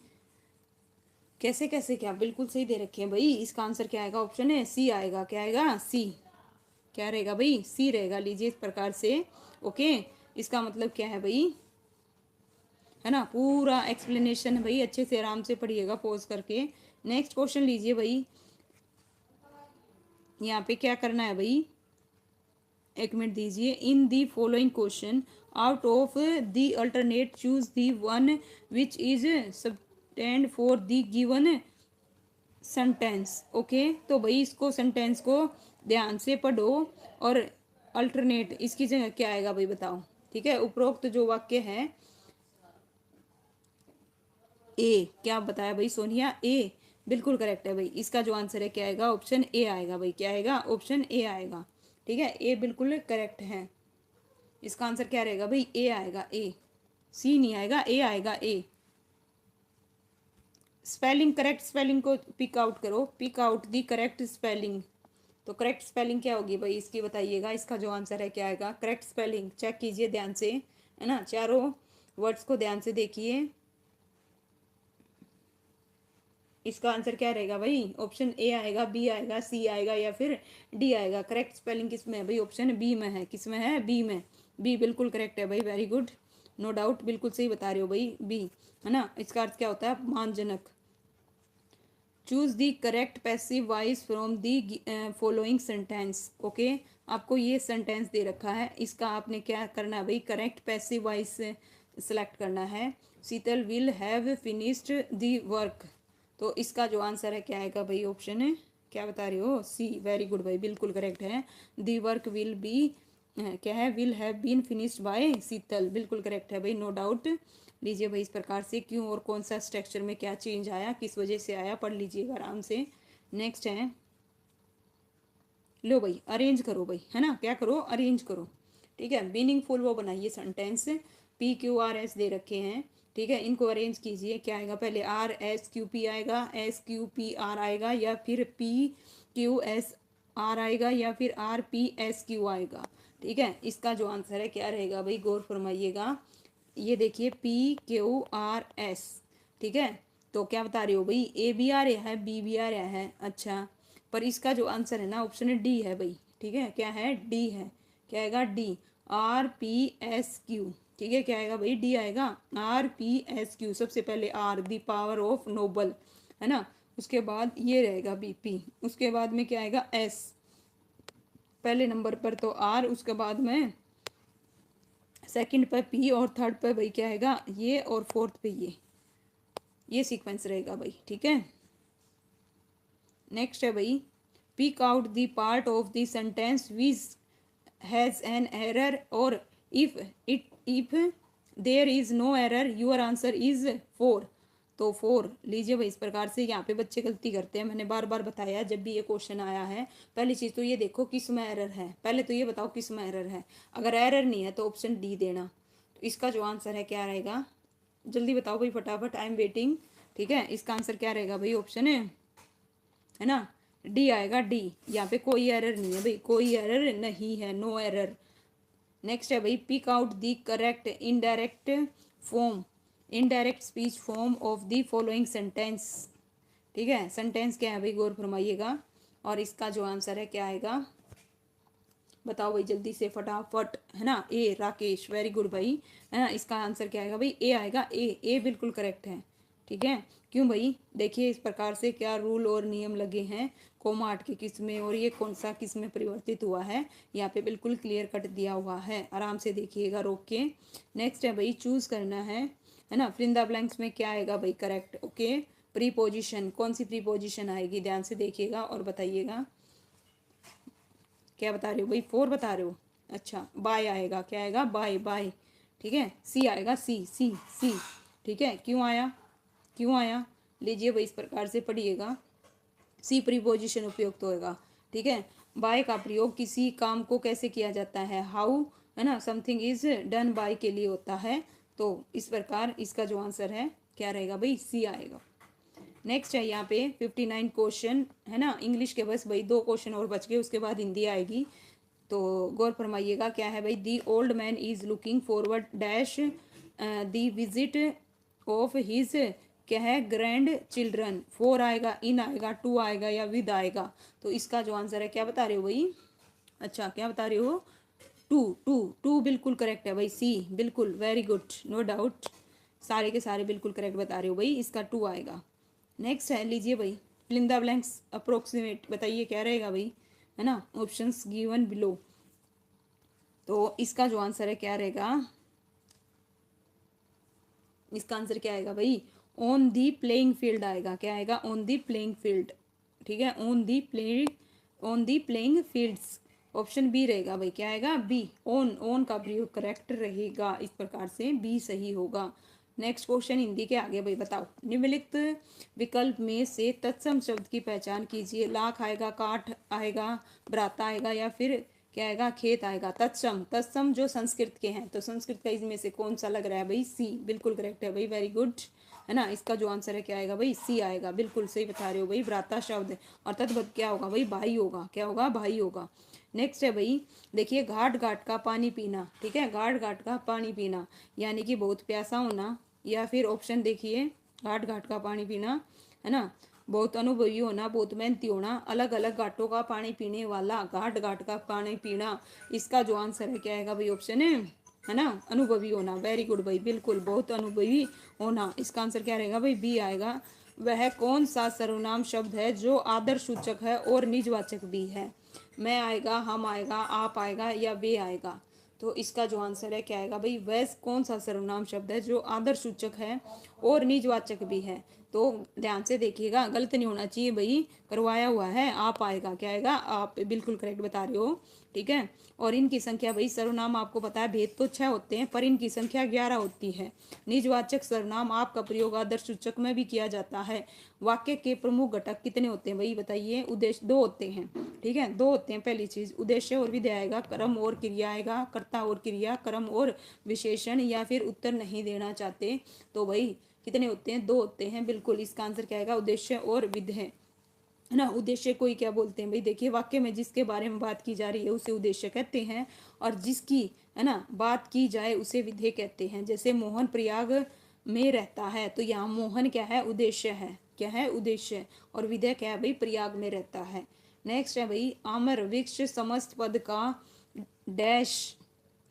कैसे कैसे क्या बिल्कुल सही दे रखे हैं भाई। इसका आंसर क्या आएगा? ऑप्शन है सी आएगा। क्या आएगा? सी। क्या रहेगा भाई? सी रहेगा। लीजिए इस प्रकार से, ओके। इसका मतलब क्या है भाई, है ना, पूरा एक्सप्लेनेशन है भाई, अच्छे से आराम से पढ़िएगा पॉज करके। नेक्स्ट क्वेश्चन लीजिए भाई, यहाँ पे क्या करना है भाई? 1 मिनट दीजिए। In the following question out of the alternate choose the one which is subtend for the given sentence. Okay, तो भाई इसको सेंटेंस को ध्यान से पढ़ो और अल्टरनेट इसकी जगह क्या आएगा भाई बताओ, ठीक है। उपरोक्त जो वाक्य है, ए, क्या बताया भाई सोनिया? ए बिल्कुल करेक्ट है भाई। इसका जो आंसर है क्या आएगा? ऑप्शन ए आएगा भाई। क्या आएगा? ऑप्शन ए आएगा, ठीक है। ए बिल्कुल करेक्ट है। इसका आंसर क्या रहेगा भाई? ए आएगा। ए, सी नहीं आएगा, ए आएगा। ए स्पेलिंग, करेक्ट स्पेलिंग को पिक आउट करो, pick out the correct spelling. तो करेक्ट स्पेलिंग क्या होगी भाई इसकी बताइएगा। इसका जो आंसर है क्या आएगा? करेक्ट स्पेलिंग चेक कीजिए ध्यान से, है ना। चारों वर्ड्स को ध्यान से देखिए। इसका आंसर क्या रहेगा भाई? ऑप्शन ए आएगा, बी आएगा, सी आएगा या फिर डी आएगा। करेक्ट स्पेलिंग किस में है भाई? ऑप्शन बी में है। किस में है? बी में। बी बिल्कुल करेक्ट है भाई, वेरी गुड, नो डाउट, बिल्कुल सही बता रहे हो भाई, बी, है ना। इसका अर्थ क्या होता है? अपमानजनक। Choose the correct passive voice from the following sentence. Okay, आपको ये सेंटेंस दे रखा है, इसका आपने क्या करना है भाई? करेक्ट पैसिव वॉइस सेलेक्ट करना है। Sheetal will have finished the work. तो इसका जो आंसर है क्या आएगा भाई? ऑप्शन है क्या बता रहे हो? सी, वेरी गुड भाई, बिल्कुल करेक्ट है। दी वर्क विल बी, क्या है, will have been finished by Sheetal, बिल्कुल करेक्ट है भाई, नो डाउट। लीजिए भाई, इस प्रकार से क्यों और कौन सा स्ट्रक्चर में क्या चेंज आया, किस वजह से आया, पढ़ लीजिएगा आराम से। नेक्स्ट है, लो भाई अरेंज करो भाई, है ना, क्या करो, अरेंज करो। ठीक है, मीनिंगफुल वो बनाइए sentence. P Q R S दे रखे हैं, ठीक है, इनको अरेंज कीजिए। क्या आएगा, पहले आर एस क्यू पी आएगा, एस क्यू पी आर आएगा, या फिर पी क्यू एस आर आएगा, या फिर आर पी एस क्यू आएगा। ठीक है, इसका जो आंसर है क्या रहेगा भाई, गौर फरमाइएगा। ये देखिए, पी क्यू आर एस, ठीक है। तो क्या बता रहे हो भाई, ए भी आ रहा है, बी भी आ रहा है, अच्छा। पर इसका जो आंसर है ना, ऑप्शन डी है भाई, ठीक है, क्या है, डी है। क्या आएगा, D, R P S Q, ठीक है, क्या आएगा भाई, डी आएगा, आर पी एस क्यू। सबसे पहले R, the power of noble, है ना, उसके बाद ये रहेगा बी पी, उसके बाद में क्या आएगा, एस, पहले नंबर पर तो आर, उसके बाद में सेकंड पे पी, और थर्ड पे भाई क्या आएगा, ये, और फोर्थ पे ये सीक्वेंस रहेगा भाई, ठीक है। नेक्स्ट है भाई, pick out the part of the sentence which has an error, और if there is no error your answer is 4। तो 4 लीजिए भाई, इस प्रकार से यहाँ पे बच्चे गलती करते हैं, मैंने बार बार बताया जब भी ये क्वेश्चन आया है। पहली चीज़ तो ये देखो किस में एरर है, पहले तो ये बताओ किस में एरर है। अगर एरर नहीं है तो ऑप्शन डी देना। तो इसका जो आंसर है क्या रहेगा, जल्दी बताओ भाई फटाफट, आई एम वेटिंग। ठीक है, इसका आंसर क्या रहेगा भाई, ऑप्शन है ना, डी आएगा, डी। यहाँ पे कोई एरर नहीं है भाई, कोई एरर नहीं है, नो एरर। नेक्स्ट है भाई, pick out the correct indirect form, indirect speech form of the following sentence. ठीक है, सेंटेंस क्या है भाई, गौर फरमाइएगा। और इसका जो आंसर है क्या आएगा, बताओ भाई जल्दी से फटाफट, है ना। ए, राकेश, वेरी गुड भाई, है ना। इसका आंसर क्या आएगा भाई, ए आएगा, ए बिल्कुल करेक्ट है। ठीक है, क्यों भाई, देखिए इस प्रकार से क्या रूल और नियम लगे हैं, कोमा हट के किस में और ये कौन सा किस में परिवर्तित हुआ है, यहाँ पे बिल्कुल क्लियर कट दिया हुआ है, आराम से देखिएगा रोक के। नेक्स्ट है भाई, चूज करना है ना। फिल द ब्लैंक्स में क्या आएगा भाई, करेक्ट, ओके। प्रीपोजिशन, कौन सी प्रीपोजिशन आएगी, ध्यान से देखिएगा और बताइएगा। क्या बता रहे हो भाई, 4 बता रहे हो, अच्छा। बाय आएगा, क्या आएगा, बाय, बाय। ठीक है, सी आएगा, सी सी सी। ठीक है, क्यों आया, क्यों आया, लीजिए भाई इस प्रकार से पढ़िएगा। सी प्रीपोजिशन उपयुक्त होएगा। ठीक है, बाय का प्रयोग किसी काम को कैसे किया जाता है, हाउ, है ना, समथिंग इज डन बाय के लिए होता है। तो इस प्रकार इसका जो आंसर है क्या रहेगा भाई, सी आएगा। नेक्स्ट है यहाँ पे 59 क्वेश्चन, है ना, इंग्लिश के बस भाई 2 क्वेश्चन और बच गए, उसके बाद हिंदी आएगी। तो गौर फरमाइएगा, क्या है भाई, the old man is looking forward dash the visit of his, क्या है, ग्रैंड चिल्ड्रन। 4 आएगा, इन आएगा, 2 आएगा, या विद आएगा। तो इसका जो आंसर है क्या बता रहे हो भाई, अच्छा क्या बता रहे हो, 2 2 2 बिल्कुल करेक्ट है भाई, सी बिल्कुल, वेरी गुड, नो डाउट, सारे के सारे बिल्कुल करेक्ट बता रहे हो भाई, इसका 2 आएगा। नेक्स्ट है, लीजिए भाई, fill in the blanks approximate, बताइए क्या रहेगा भाई, है ना, ऑप्शंस गिवन बिलो। तो इसका जो आंसर है क्या रहेगा, इसका आंसर क्या आएगा भाई, ऑन दी प्लेइंग फील्ड आएगा, क्या आएगा, ऑन दी प्लेइंग फील्ड। ठीक है, on the playing fields, option B रहेगा भाई, क्या आएगा, बी, ऑन का प्रयोग करेक्ट रहेगा, इस प्रकार से बी सही होगा। नेक्स्ट क्वेश्चन हिंदी के आगे भाई, बताओ निम्नलिखित विकल्प में से तत्सम शब्द की पहचान कीजिए। लाख आएगा, काठ आएगा, भ्राता आएगा, या फिर क्या आएगा, खेत आएगा। तत्सम, तत्सम जो संस्कृत के हैं, तो संस्कृत का इसमें से कौन सा लग रहा है भाई, सी बिल्कुल करेक्ट है भाई, वेरी गुड, है ना। इसका जो आंसर है क्या आएगा भाई, सी आएगा, बिल्कुल सही बता रहे हो भाई। भ्राता शब्द और तद्भव क्या होगा भाई, भाई होगा, क्या होगा, भाई होगा। नेक्स्ट है भाई, देखिए, घाट घाट का पानी पीना। ठीक है, घाट घाट का पानी पीना यानी कि बहुत प्यासा होना, या फिर ऑप्शन देखिए, घाट घाट का पानी पीना, है ना, बहुत अनुभवी होना, बहुत मेहनती होना, अलग अलग घाटों का पानी पीने वाला, घाट घाट का पानी पीना। इसका जो आंसर है क्या आएगा भाई, ऑप्शन है ना, अनुभवी होना, वेरी गुड भाई, बिल्कुल, बहुत अनुभवी होना। इसका आंसर क्या रहेगा भाई, बी आएगा। वह कौन सा सर्वनाम शब्द है जो आदर सूचक है और निजवाचक भी है। मैं आएगा, हम आएगा, आप आएगा, या वे आएगा। तो इसका जो आंसर है क्या आएगा भाई, वह कौन सा सर्वनाम शब्द है जो आदर सूचक है और निजवाचक भी है। तो ध्यान से देखिएगा, गलत नहीं होना चाहिए भाई, करवाया हुआ है, आप आएगा, क्या आएगा आप, बिल्कुल करेक्ट बता रहे हो। ठीक है। और इनकी संख्या भाई, सर्वनाम आपको पता है भेद तो 6 होते हैं पर इनकी संख्या 11 होती है। निजवाचक सर्वनाम आपका प्रयोग आदर्श सूचक में भी किया जाता है। वाक्य के प्रमुख घटक कितने होते हैं भाई बताइए? उद्देश्य 2 होते हैं। ठीक है, 2 होते हैं। पहली चीज उद्देश्य और विधेय आएगा, कर्म और क्रिया आएगा, कर्ता और क्रिया, कर्म और विशेषण, या फिर उत्तर नहीं देना चाहते तो भाई कितने होते हैं? 2 होते हैं। बिल्कुल, इसका आंसर क्या आएगा? उद्देश्य और विधेय, है ना। उद्देश्य कोई क्या बोलते हैं भाई? देखिए, वाक्य में जिसके बारे में बात की जा रही है उसे उद्देश्य कहते हैं, और जिसकी, है ना, बात की जाए उसे विधेय कहते हैं। जैसे मोहन प्रयाग में रहता है, तो यहाँ मोहन क्या है? उद्देश्य है। क्या है? उद्देश्य। और विधेय क्या है भाई? प्रयाग में रहता है। नेक्स्ट है भाई, आमर वृक्ष समस्त पद का डैश,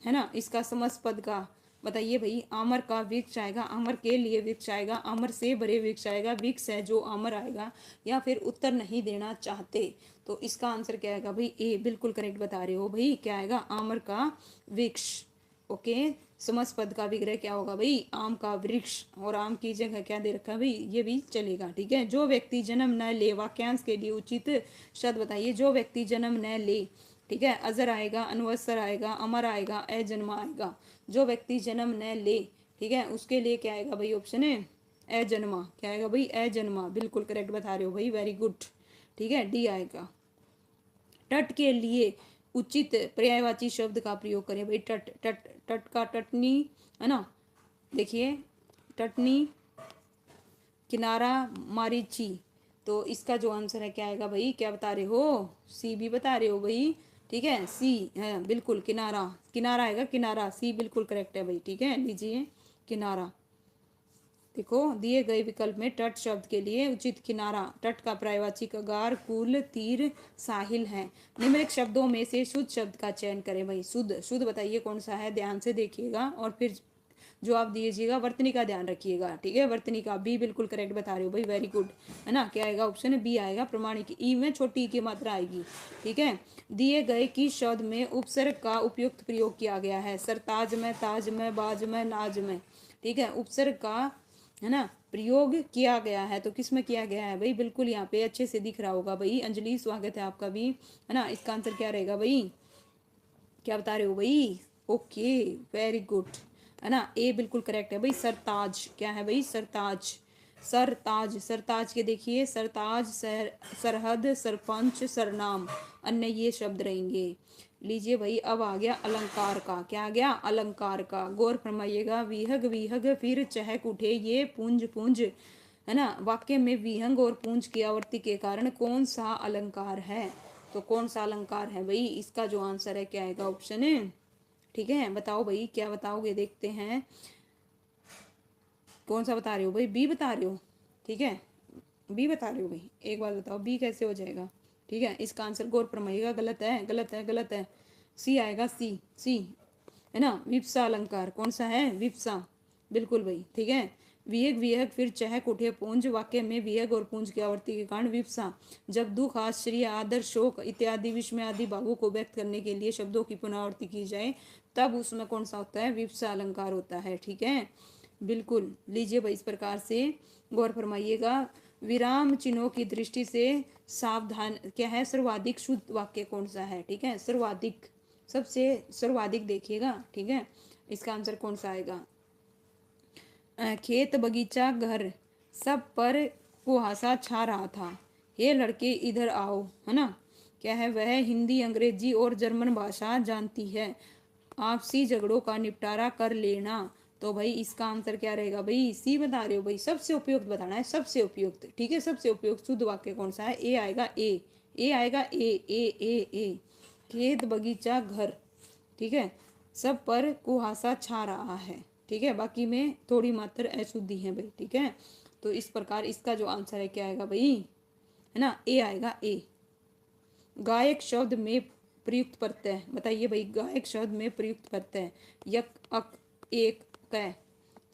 है ना, इसका समस्त पद का बताइए भाई। आमर का वृक्ष आएगा, आमर के लिए वृक्ष आएगा, आमर से बड़े वृक्ष आएगा, वृक्ष है जो आमर आएगा, या फिर उत्तर नहीं देना चाहते तो इसका आंसर क्या आएगा भाई? ए, बिल्कुल करेक्ट बता रहे हो भाई। क्या आएगा? आमर का वृक्ष। ओके, समस्त पद का विग्रह क्या होगा भाई? आम का वृक्ष। और आम की जगह क्या दे रखा है भाई? ये भी चलेगा। ठीक है। जो व्यक्ति जन्म न ले, वाक्यांश के लिए उचित शब्द बताइए। जो व्यक्ति जन्म न ले, ठीक है, अजर आएगा, अनवसर आएगा, अमर आएगा, अजन्मा आएगा। जो व्यक्ति जन्म न ले, ठीक है, उसके लिए क्या आएगा भाई? ऑप्शन है अजन्मा। क्या आएगा भाई? अजन्मा। बिल्कुल करेक्ट बता रहे हो भाई, वेरी गुड। ठीक है, डी आएगा। तट के लिए उचित पर्यायवाची शब्द का प्रयोग करें भाई। तट, तट, तट का टटनी, है ना। देखिए, टटनी, किनारा, मारीची। तो इसका जो आंसर है क्या आएगा भाई? क्या बता रहे हो? सी भी बता रहे हो भाई। ठीक है, सी है बिल्कुल, किनारा। किनारा आएगा, किनारा। सी बिल्कुल करेक्ट है भाई। ठीक है, लीजिए किनारा। देखो, दिए गए विकल्प में तट शब्द के लिए उचित किनारा, तट का पर्यायवाची गार, कुल, तीर, साहिल है। निम्नलिखित शब्दों में से शुद्ध शब्द का चयन करें भाई। शुद्ध, शुद्ध बताइए कौन सा है? ध्यान से देखिएगा और फिर जो आप दीजिएगा वर्तनी का ध्यान रखिएगा। ठीक है, वर्तनी का। बी बिल्कुल करेक्ट बता रहे हो भाई, वेरी गुड, है ना। क्या आएगा? ऑप्शन बी आएगा, प्रमाणिक। ई में छोटी ई की मात्रा आएगी। ठीक है। दिए गए किस शब्द में उपसर्ग का उपयुक्त प्रयोग किया गया है? सरताज में, ताज में, बाज में, नाज में। ठीक है, उपसर्ग का, है ना, प्रयोग किया गया है, तो किस में किया गया है भाई? बिल्कुल यहाँ पे अच्छे से दिख रहा होगा भाई। अंजलि, स्वागत है आपका भी, है ना। इसका आंसर क्या रहेगा भाई? क्या बता रहे हो भाई? ओके, वेरी गुड, है ना। ए बिल्कुल करेक्ट है भाई, सरताज। क्या है भाई? सरताज। सरताज, सरताज के देखिए, सरताज, सरहद, सरपंच, सरनाम, अन्य ये शब्द रहेंगे। लीजिए भाई, अब आ गया अलंकार का। क्या आ गया? अलंकार का। गौर फरमाइएगा। विहग, विहग, फिर चहक उठे, ये पुंज, पुंज, है ना। वाक्य में विहंग और पुंज की आवृत्ति के कारण कौन सा अलंकार है? तो कौन सा अलंकार है भाई? इसका जो आंसर है क्या आएगा? ऑप्शन है। ठीक है, बताओ भाई, क्या बताओगे? देखते हैं कौन सा बता रहे हो भाई? बी बता रहे हो? ठीक है, बी बता रहे हो भाई। एक बार बताओ, बी कैसे हो जाएगा? ठीक है, इसका आंसर गौर फरमाइएगा। गलत है, गलत है, गलत है। सी आएगा, सी, सी, है ना। विप्सा अलंकार कौन सा है? विप्सा, बिल्कुल भाई। ठीक है। विहग, विहग, फिर चहक उठे, पूंज। वाक्य में विहग और पूंज की आवृत्ति के कारण विप्सा। जब दुख, आश्चर्य, आदर, शोक इत्यादि विस्मय आदि भावों को व्यक्त करने के लिए शब्दों की पुनरावृत्ति की जाए तब उसमें कौन सा होता है? विप्सा अलंकार होता है। ठीक है, बिल्कुल। लीजिए भाई, इस प्रकार से गौर फरमाइएगा। विराम चिन्हों की दृष्टि से सावधान। क्या है? सर्वाधिक शुद्ध वाक्य कौन सा है? ठीक है, सर्वाधिक, सबसे सर्वाधिक देखिएगा। ठीक है, इसका आंसर कौन सा आएगा? खेत, बगीचा, घर, सब पर कुहासा छा रहा था। हे लड़के इधर आओ, है ना। क्या है? वह हिंदी, अंग्रेजी और जर्मन भाषा जानती है। आपसी झगड़ों का निपटारा कर लेना। तो भाई इसका आंसर क्या रहेगा भाई? सी बता रहे हो भाई। सबसे उपयुक्त बताना है, सबसे उपयुक्त। ठीक है, सबसे उपयुक्त शुद्ध वाक्य कौन सा है? ए आएगा, ए, ए आएगा, ए, ए, ए, ए। खेत, बगीचा, घर, ठीक है, सब पर कुहासा छा रहा है। ठीक है, बाकी में थोड़ी मात्र अशुद्धि है भाई। ठीक है, तो इस प्रकार इसका जो आंसर है क्या आएगा भाई? है ना, ए आएगा, ए। गायक शब्द में प्रयुक्त प्रत्यय बताइए भाई। गायक शब्द में प्रयुक्त प्रत्यय यक, अक, एक, कै।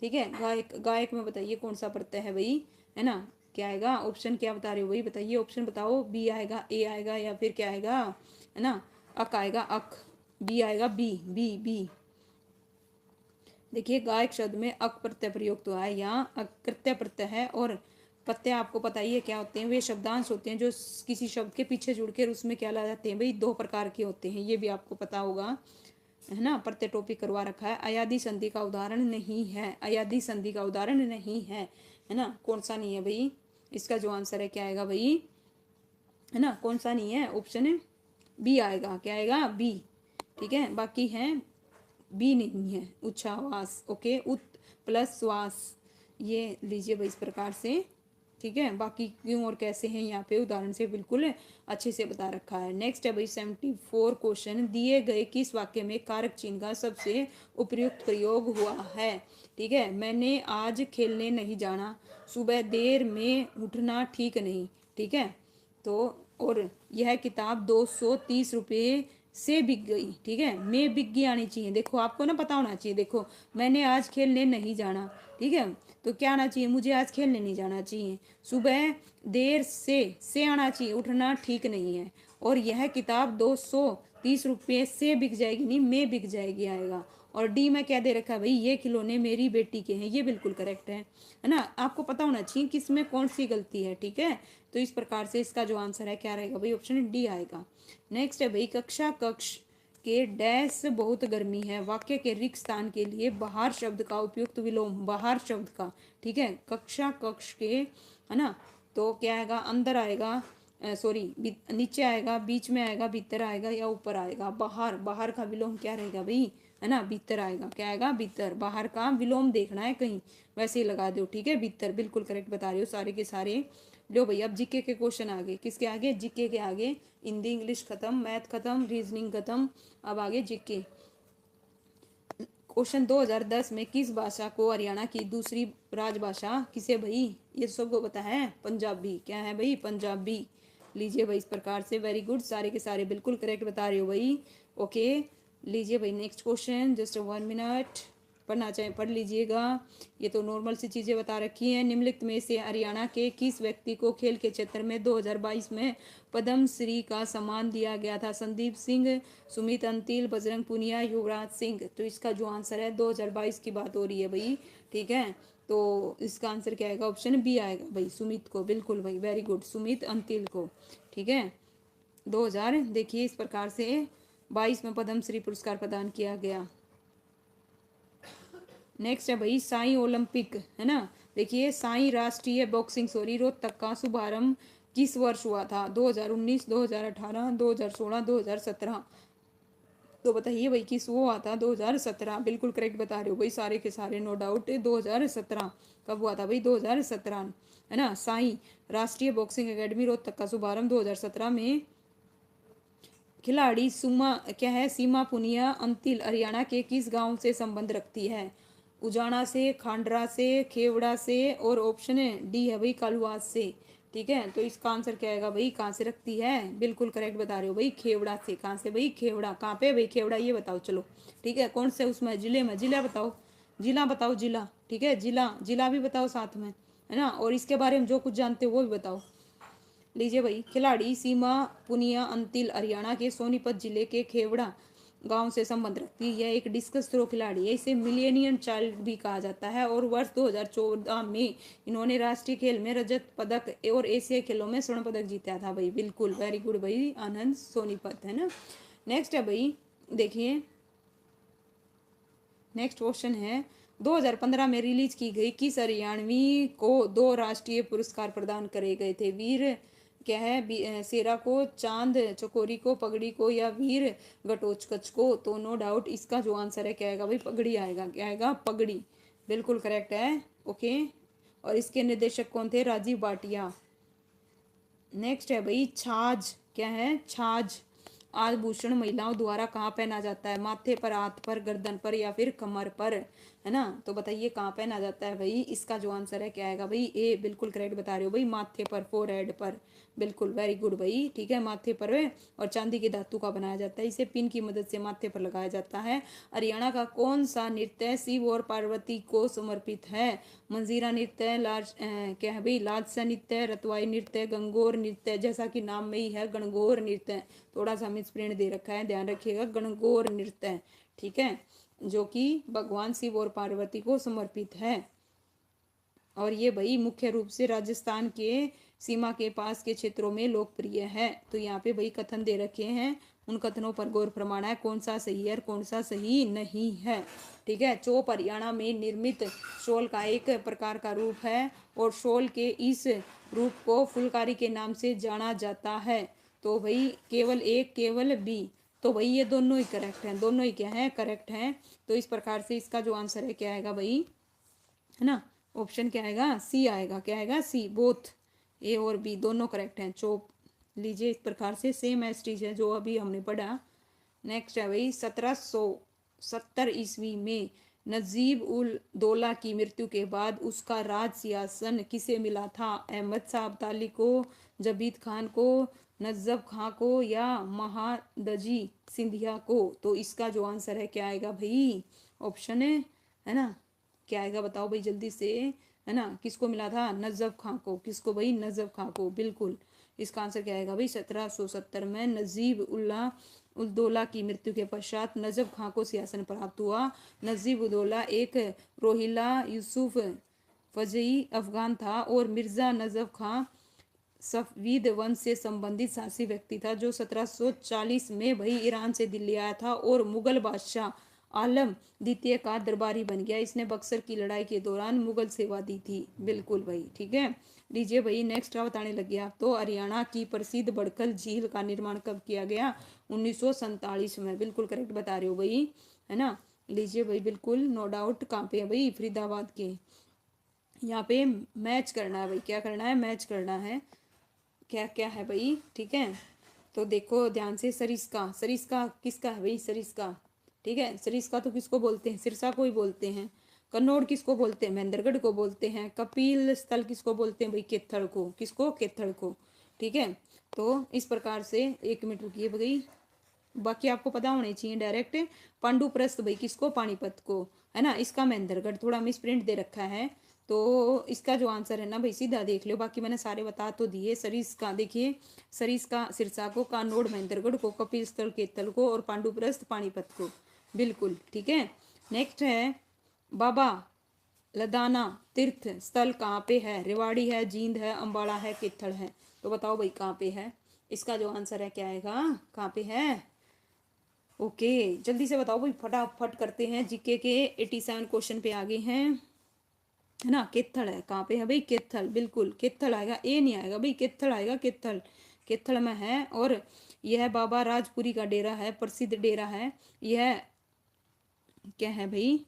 ठीक है, गायक, गायक में बताइए कौन सा प्रत्यय है भाई? है ना। क्या आएगा? ऑप्शन क्या बता रहे हो भाई? बताइए, ऑप्शन बताओ। बी आएगा, ए आएगा, या फिर क्या आएगा? है ना, अक आएगा, अक। बी आएगा, बी, बी, बी। देखिए, गायक शब्द में अक प्रत्यय प्रयुक्त हुआ है, यहाँ अकृत्य प्रत्यय है और प्रत्यय आपको पता ही है क्या होते हैं, वे शब्दांश होते हैं जो किसी शब्द के पीछे जुड़ कर उसमें क्या ला जाते हैं भाई, दो प्रकार के होते हैं, ये भी आपको पता होगा, है ना। प्रत्यय टॉपिक करवा रखा है। अयादी संधि का उदाहरण नहीं है, अयादी संधि का उदाहरण नहीं है ना। कौन सा नहीं है भाई, इसका जो आंसर है क्या आएगा भाई, है ना, कौन सा नहीं है, ऑप्शन बी आएगा, क्या आएगा, बी। ठीक है, बाकी है बी नहीं है, उच्छ्वास, ओके, उत प्लस श्वास, ये लीजिए भाई इस प्रकार से। ठीक है, बाकी क्यों और कैसे हैं यहाँ पे उदाहरण से बिल्कुल अच्छे से बता रखा है। नेक्स्ट है भाई 74 क्वेश्चन, दिए गए किस वाक्य में कारक चिन्ह का सबसे उपयुक्त प्रयोग हुआ है। ठीक है, मैंने आज खेलने नहीं जाना, सुबह देर में उठना ठीक नहीं। ठीक है, तो और यह किताब 230 रुपये से बिक गई। ठीक है, मैं बिक गई आनी चाहिए, देखो आपको ना पता होना चाहिए। देखो मैंने आज खेलने नहीं जाना, ठीक है, तो क्या आना चाहिए, मुझे आज खेलने नहीं जाना चाहिए। सुबह देर से आना चाहिए, उठना ठीक नहीं है। और यह किताब 230 रुपये से बिक जाएगी, नहीं मैं बिक जाएगी आएगा। और डी में क्या दे रखा है भाई, ये खिलौने मेरी बेटी के हैं, ये बिल्कुल करेक्ट है ना। आपको पता होना चाहिए कि इसमें कौन सी गलती है। ठीक है, तो इस प्रकार से इसका जो आंसर है क्या रहेगा भाई, ऑप्शन डी आएगा। नेक्स्ट है भाई कक्ष के डैश बहुत गर्मी है, वाक्य के रिक्त स्थान के लिए बाहर शब्द का उपयुक्त विलोम, बाहर शब्द का। ठीक है, कक्ष के, है ना, तो क्या आएगा, अंदर आएगा, सॉरी नीचे आएगा, बीच में आएगा, भीतर आएगा या ऊपर आएगा। बाहर, बाहर का विलोम क्या रहेगा भाई, है ना, भीतर आएगा, क्या आएगा, भीतर। बाहर का विलोम देखना है कहीं, वैसे ही लगा दो। ठीक है, भीतर, बिल्कुल करेक्ट बता रहे हो सारे के सारे। लो भाई अब जीके के क्वेश्चन आगे, किसके आगे, जीके के आगे। हिंदी इंग्लिश खत्म, मैथ खत्म, रीजनिंग खत्म, अब आगे जीके। क्वेश्चन 2010 में किस भाषा को हरियाणा की दूसरी राजभाषा किसे भाई, ये सबको पता है, पंजाबी। क्या है भाई, पंजाबी। लीजिए भाई इस प्रकार से, वेरी गुड, सारे के सारे बिल्कुल करेक्ट बता रहे हो भाई। ओके, लीजिए भाई नेक्स्ट क्वेश्चन, जस्ट 1 मिनट, पढ़ना चाहे पढ़ लीजिएगा, ये तो नॉर्मल सी चीज़ें बता रखी हैं। निम्नलिखित में से हरियाणा के किस व्यक्ति को खेल के क्षेत्र में 2022 में पद्म श्री का सम्मान दिया गया था। संदीप सिंह, सुमित अंतिल, बजरंग पुनिया, युवराज सिंह। तो इसका जो आंसर है 2022 की बात हो रही है भाई। ठीक है, तो इसका आंसर क्या आएगा, ऑप्शन बी आएगा भाई, सुमित को, बिल्कुल भाई, वेरी गुड, सुमित अंतिल को। ठीक है, 2000 देखिए इस प्रकार से 22 में पद्म श्री पुरस्कार प्रदान किया गया। नेक्स्ट है भाई साई ओलंपिक, है ना। देखिए साई राष्ट्रीय बॉक्सिंग, सॉरी, रोहतक का शुभारंभ किस वर्ष हुआ था, 2019, 2018, 2016, 2017। तो बताइए भाई किस वो हुआ था, 2017, बिल्कुल करेक्ट बता रहे हो भाई सारे के सारे, नो डाउट। 2017 कब हुआ था भाई, 2017, है ना। साई राष्ट्रीय बॉक्सिंग एकेडमी रोहतक का शुभारंभ 2017 में। खिलाड़ी सुमा क्या है, सीमा पुनिया अंतिल हरियाणा के किस गांव से संबंध रखती है, उजाना से, खांडरा से, खेवड़ा से, और ऑप्शन डी है भाई कालुआस से। ठीक है, तो इसका आंसर क्या आएगा भाई, कहाँ से रखती है, बिल्कुल करेक्ट बता रहे हो भाई, खेवड़ा से। कहाँ से भाई, खेवड़ा, कहाँ पे भाई खेवड़ा, ये बताओ चलो। ठीक है, कौन से उसमें जिले में, जिला बताओ, जिला बताओ, जिला। ठीक है, जिला, जिला भी बताओ साथ में, है ना, और इसके बारे में जो कुछ जानते हो वो भी बताओ। लीजिए भाई, खिलाड़ी सीमा पुनिया अंतिल हरियाणा के सोनीपत जिले के खेवड़ा गांव से संबंध रखती है। यह एक डिस्कस थ्रो खिलाड़ी है, इसे मिलेनियम चाइल्ड भी कहा जाता है, और वर्ष 2014 में इन्होंने राष्ट्रीय खेल में रजत पदक और एशियाई खेलों में स्वर्ण पदक जीता था भाई, बिल्कुल वेरी गुड भाई, आनंद सोनीपत, है ना। नेक्स्ट है भाई, देखिए नेक्स्ट क्वेश्चन है, 2015 में रिलीज की गई किस हरियाणवी को 2 राष्ट्रीय पुरस्कार प्रदान करे गए थे, वीर क्या है सेरा को, चांद चकोरी को, पगड़ी को, या वीर घटोत्कच को। तो नो डाउट इसका जो आंसर है क्या आएगा भाई, पगड़ी आएगा, क्या आएगा, पगड़ी, बिल्कुल करेक्ट है। ओके, और इसके निर्देशक कौन थे, राजीव भाटिया। नेक्स्ट है भाई छाछ, क्या है, छाछ आभूषण महिलाओं द्वारा कहाँ पहना जाता है, माथे पर, हाथ पर, गर्दन पर, या फिर कमर पर, है ना। तो बताइए कहाँ पहना जाता है भाई, इसका जो आंसर है क्या आएगा भाई, ए, बिल्कुल करेक्ट बता रहे हो भाई, माथे पर, फोरहेड पर, बिल्कुल वेरी गुड भाई। ठीक है, माथे पर, और चांदी के धातु का बनाया जाता है, इसे पिन की मदद से माथे पर लगाया जाता है। हरियाणा का कौन सा नृत्य शिव और पार्वती को समर्पित है, मंजीरा नृत्य, क्या है भाई, लालसा नृत्य, रतवाई नृत्य, गणगौर नृत्य, जैसा कि नाम में ही है गणगौर नृत्य, थोड़ा सा मिसप्रिंट दे रखा है, ध्यान रखिएगा, गणगौर नृत्य। ठीक है, जो कि भगवान शिव और पार्वती को समर्पित है। और ये भाई मुख्य रूप से राजस्थान के सीमा के पास के क्षेत्रों में लोकप्रिय है। तो यहाँ पे भाई कथन दे रखे हैं, उन कथनों पर गौर फरमाना है, कौन सा सही है और कौन सा सही नहीं है। ठीक है। चोप हरियाणा में निर्मित शॉल का एक प्रकार का रूप है और शॉल के इस रूप को फुलकारी के नाम से जाना जाता है। तो भाई केवल एक, केवल बी। तो भाई ये दोनों ही करेक्ट हैं, दोनों ही क्या है, करेक्ट हैं। तो इस प्रकार से इसका जो आंसर है क्या आएगा भाई, है ना, ऑप्शन क्या आएगा, सी आएगा। क्या आएगा, सी। बोथ ए और बी दोनों करेक्ट हैं। चोप लीजिए, इस प्रकार से सेम एस्टीज है जो अभी हमने पढ़ा। नेक्स्ट है भाई 1770 ईस्वी में नजीब उल दौला की मृत्यु के बाद उसका राज सिंहासन किसे मिला था? अहमद शाह अब्दाली को, जबीद खान को, नजफ खां को या महादजी सिंधिया को? तो इसका जो आंसर है क्या आएगा भाई, ऑप्शन है ना, क्या आएगा बताओ भाई जल्दी से, है ना। किसको मिला था? नजफ खां को। किसको भाई? नजफ खां को, बिल्कुल। इसका आंसर क्या आएगा भाई, 1770 में नजीब उल दौला की मृत्यु के पश्चात नजफ खां को सिंहासन प्राप्त हुआ। नजीब उल दौला एक रोहिला यूसुफ फजई अफगान था और मिर्जा नजफ खां सफवीद वंश से संबंधित शासी व्यक्ति था जो 1740 में भाई ईरान से दिल्ली आया था और मुगल बादशाह आलम द्वितीय का दरबारी बन गया। इसने बक्सर की लड़ाई के दौरान मुगल सेवा दी थी। बिल्कुल भाई, ठीक है। लीजिए भाई नेक्स्ट बताने लगे आप। तो हरियाणा की प्रसिद्ध बड़खल झील का निर्माण कब किया गया? 1947 में। बिल्कुल करेक्ट बता रहे हो भाई, है ना। लीजिए भाई, बिल्कुल नो डाउट। कहाँ पे है भाई? फरीदाबाद के। यहाँ पे मैच करना है भाई, क्या करना है, मैच करना है। क्या क्या है भाई, ठीक है। तो देखो ध्यान से, सरिस्का, सरिस्का किसका है भाई? सरिस्का, ठीक है। सरिस्का तो किसको बोलते हैं? सिरसा को ही बोलते हैं। कन्नौड़ किसको बोलते हैं? महेंद्रगढ़ को बोलते हैं। कपिल स्थल किसको बोलते हैं भाई? केथड़ को। किसको? केथड़ को, ठीक है। तो इस प्रकार से, एक मिनट रुकिए भाई, बाकी आपको पता होने चाहिए डायरेक्ट। पांडुप्रस्थ भाई किसको? पानीपत को, है ना। इसका महेंद्रगढ़, थोड़ा मिस प्रिंट दे रखा है। तो इसका जो आंसर है ना भाई, सीधा देख लो, बाकी मैंने सारे बता तो दिए। सरीस का देखिए, सरीस का सिरसा को, कानोड़ महेंद्रगढ़ को, कपिल स्थल केतल को और पांडुप्रस्थ पानीपत को। बिल्कुल ठीक है। नेक्स्ट है बाबा लदाना तीर्थ स्थल कहाँ पे है? रेवाड़ी है, जींद है, अंबाला है, केथड़ है? तो बताओ भाई कहाँ पे है? इसका जो आंसर है क्या आएगा, कहाँ पे है? ओके, जल्दी से बताओ भाई, फटाफट करते हैं। जीके के 87 क्वेश्चन पे आगे हैं, है ना। केथल है, कहाँ पे है भाई? केथल, बिल्कुल केथल आएगा, ए नहीं आएगा भाई, केथल आएगा। केथल, केथल में है। और यह बाबा राजपुरी का डेरा है, प्रसिद्ध डेरा है यह। क्या है भाई?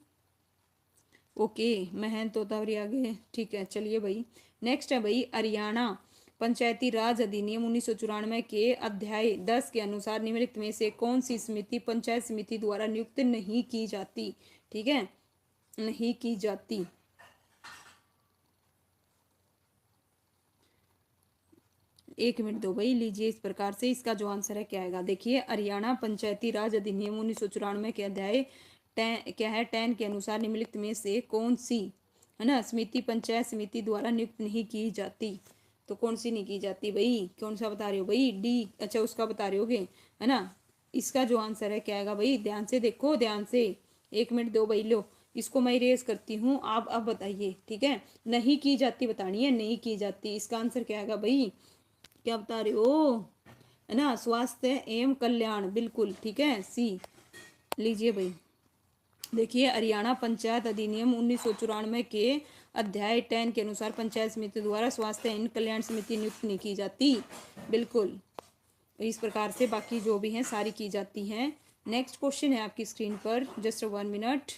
ओके, महंत तोतावरी आगे, ठीक है। चलिए भाई, नेक्स्ट है भाई हरियाणा पंचायती राज अधिनियम 1994 के अध्याय 10 के अनुसार निम्नलिखित में से कौन सी समिति पंचायत समिति द्वारा नियुक्त नहीं की जाती? ठीक है, नहीं की जाती। एक मिनट दो भाई, लीजिए। इस प्रकार से इसका जो आंसर है क्या आएगा, देखिए। हरियाणा पंचायती राज अधिनियम 1994 के अध्याय 10 क्या है, 10 के अनुसार निम्नलिखित में से कौन सी, है ना, समिति पंचायत समिति द्वारा नियुक्त नहीं की जाती? तो कौन सी नहीं की जाती भाई? कौन सा बता रहे हो भाई? डी, अच्छा उसका बता रहे होगे, है ना। इसका जो आंसर है क्या आएगा भाई? ध्यान से देखो, ध्यान से। एक मिनट दो भाई, लो इसको मैं इरेज करती हूँ, आप अब बताइए, ठीक है। नहीं की जाती बतानी है, नहीं की जाती। इसका आंसर क्या आएगा भाई? क्या बता रहे हो, है ना, स्वास्थ्य एवं कल्याण, बिल्कुल ठीक है, सी। लीजिए भाई, देखिए हरियाणा पंचायत अधिनियम 1994 के अध्याय 10 के अनुसार पंचायत समिति द्वारा स्वास्थ्य एवं कल्याण समिति नियुक्त नहीं की जाती। बिल्कुल इस प्रकार से बाकी जो भी हैं सारी की जाती हैं। नेक्स्ट क्वेश्चन है आपकी स्क्रीन पर, जस्ट 1 मिनट।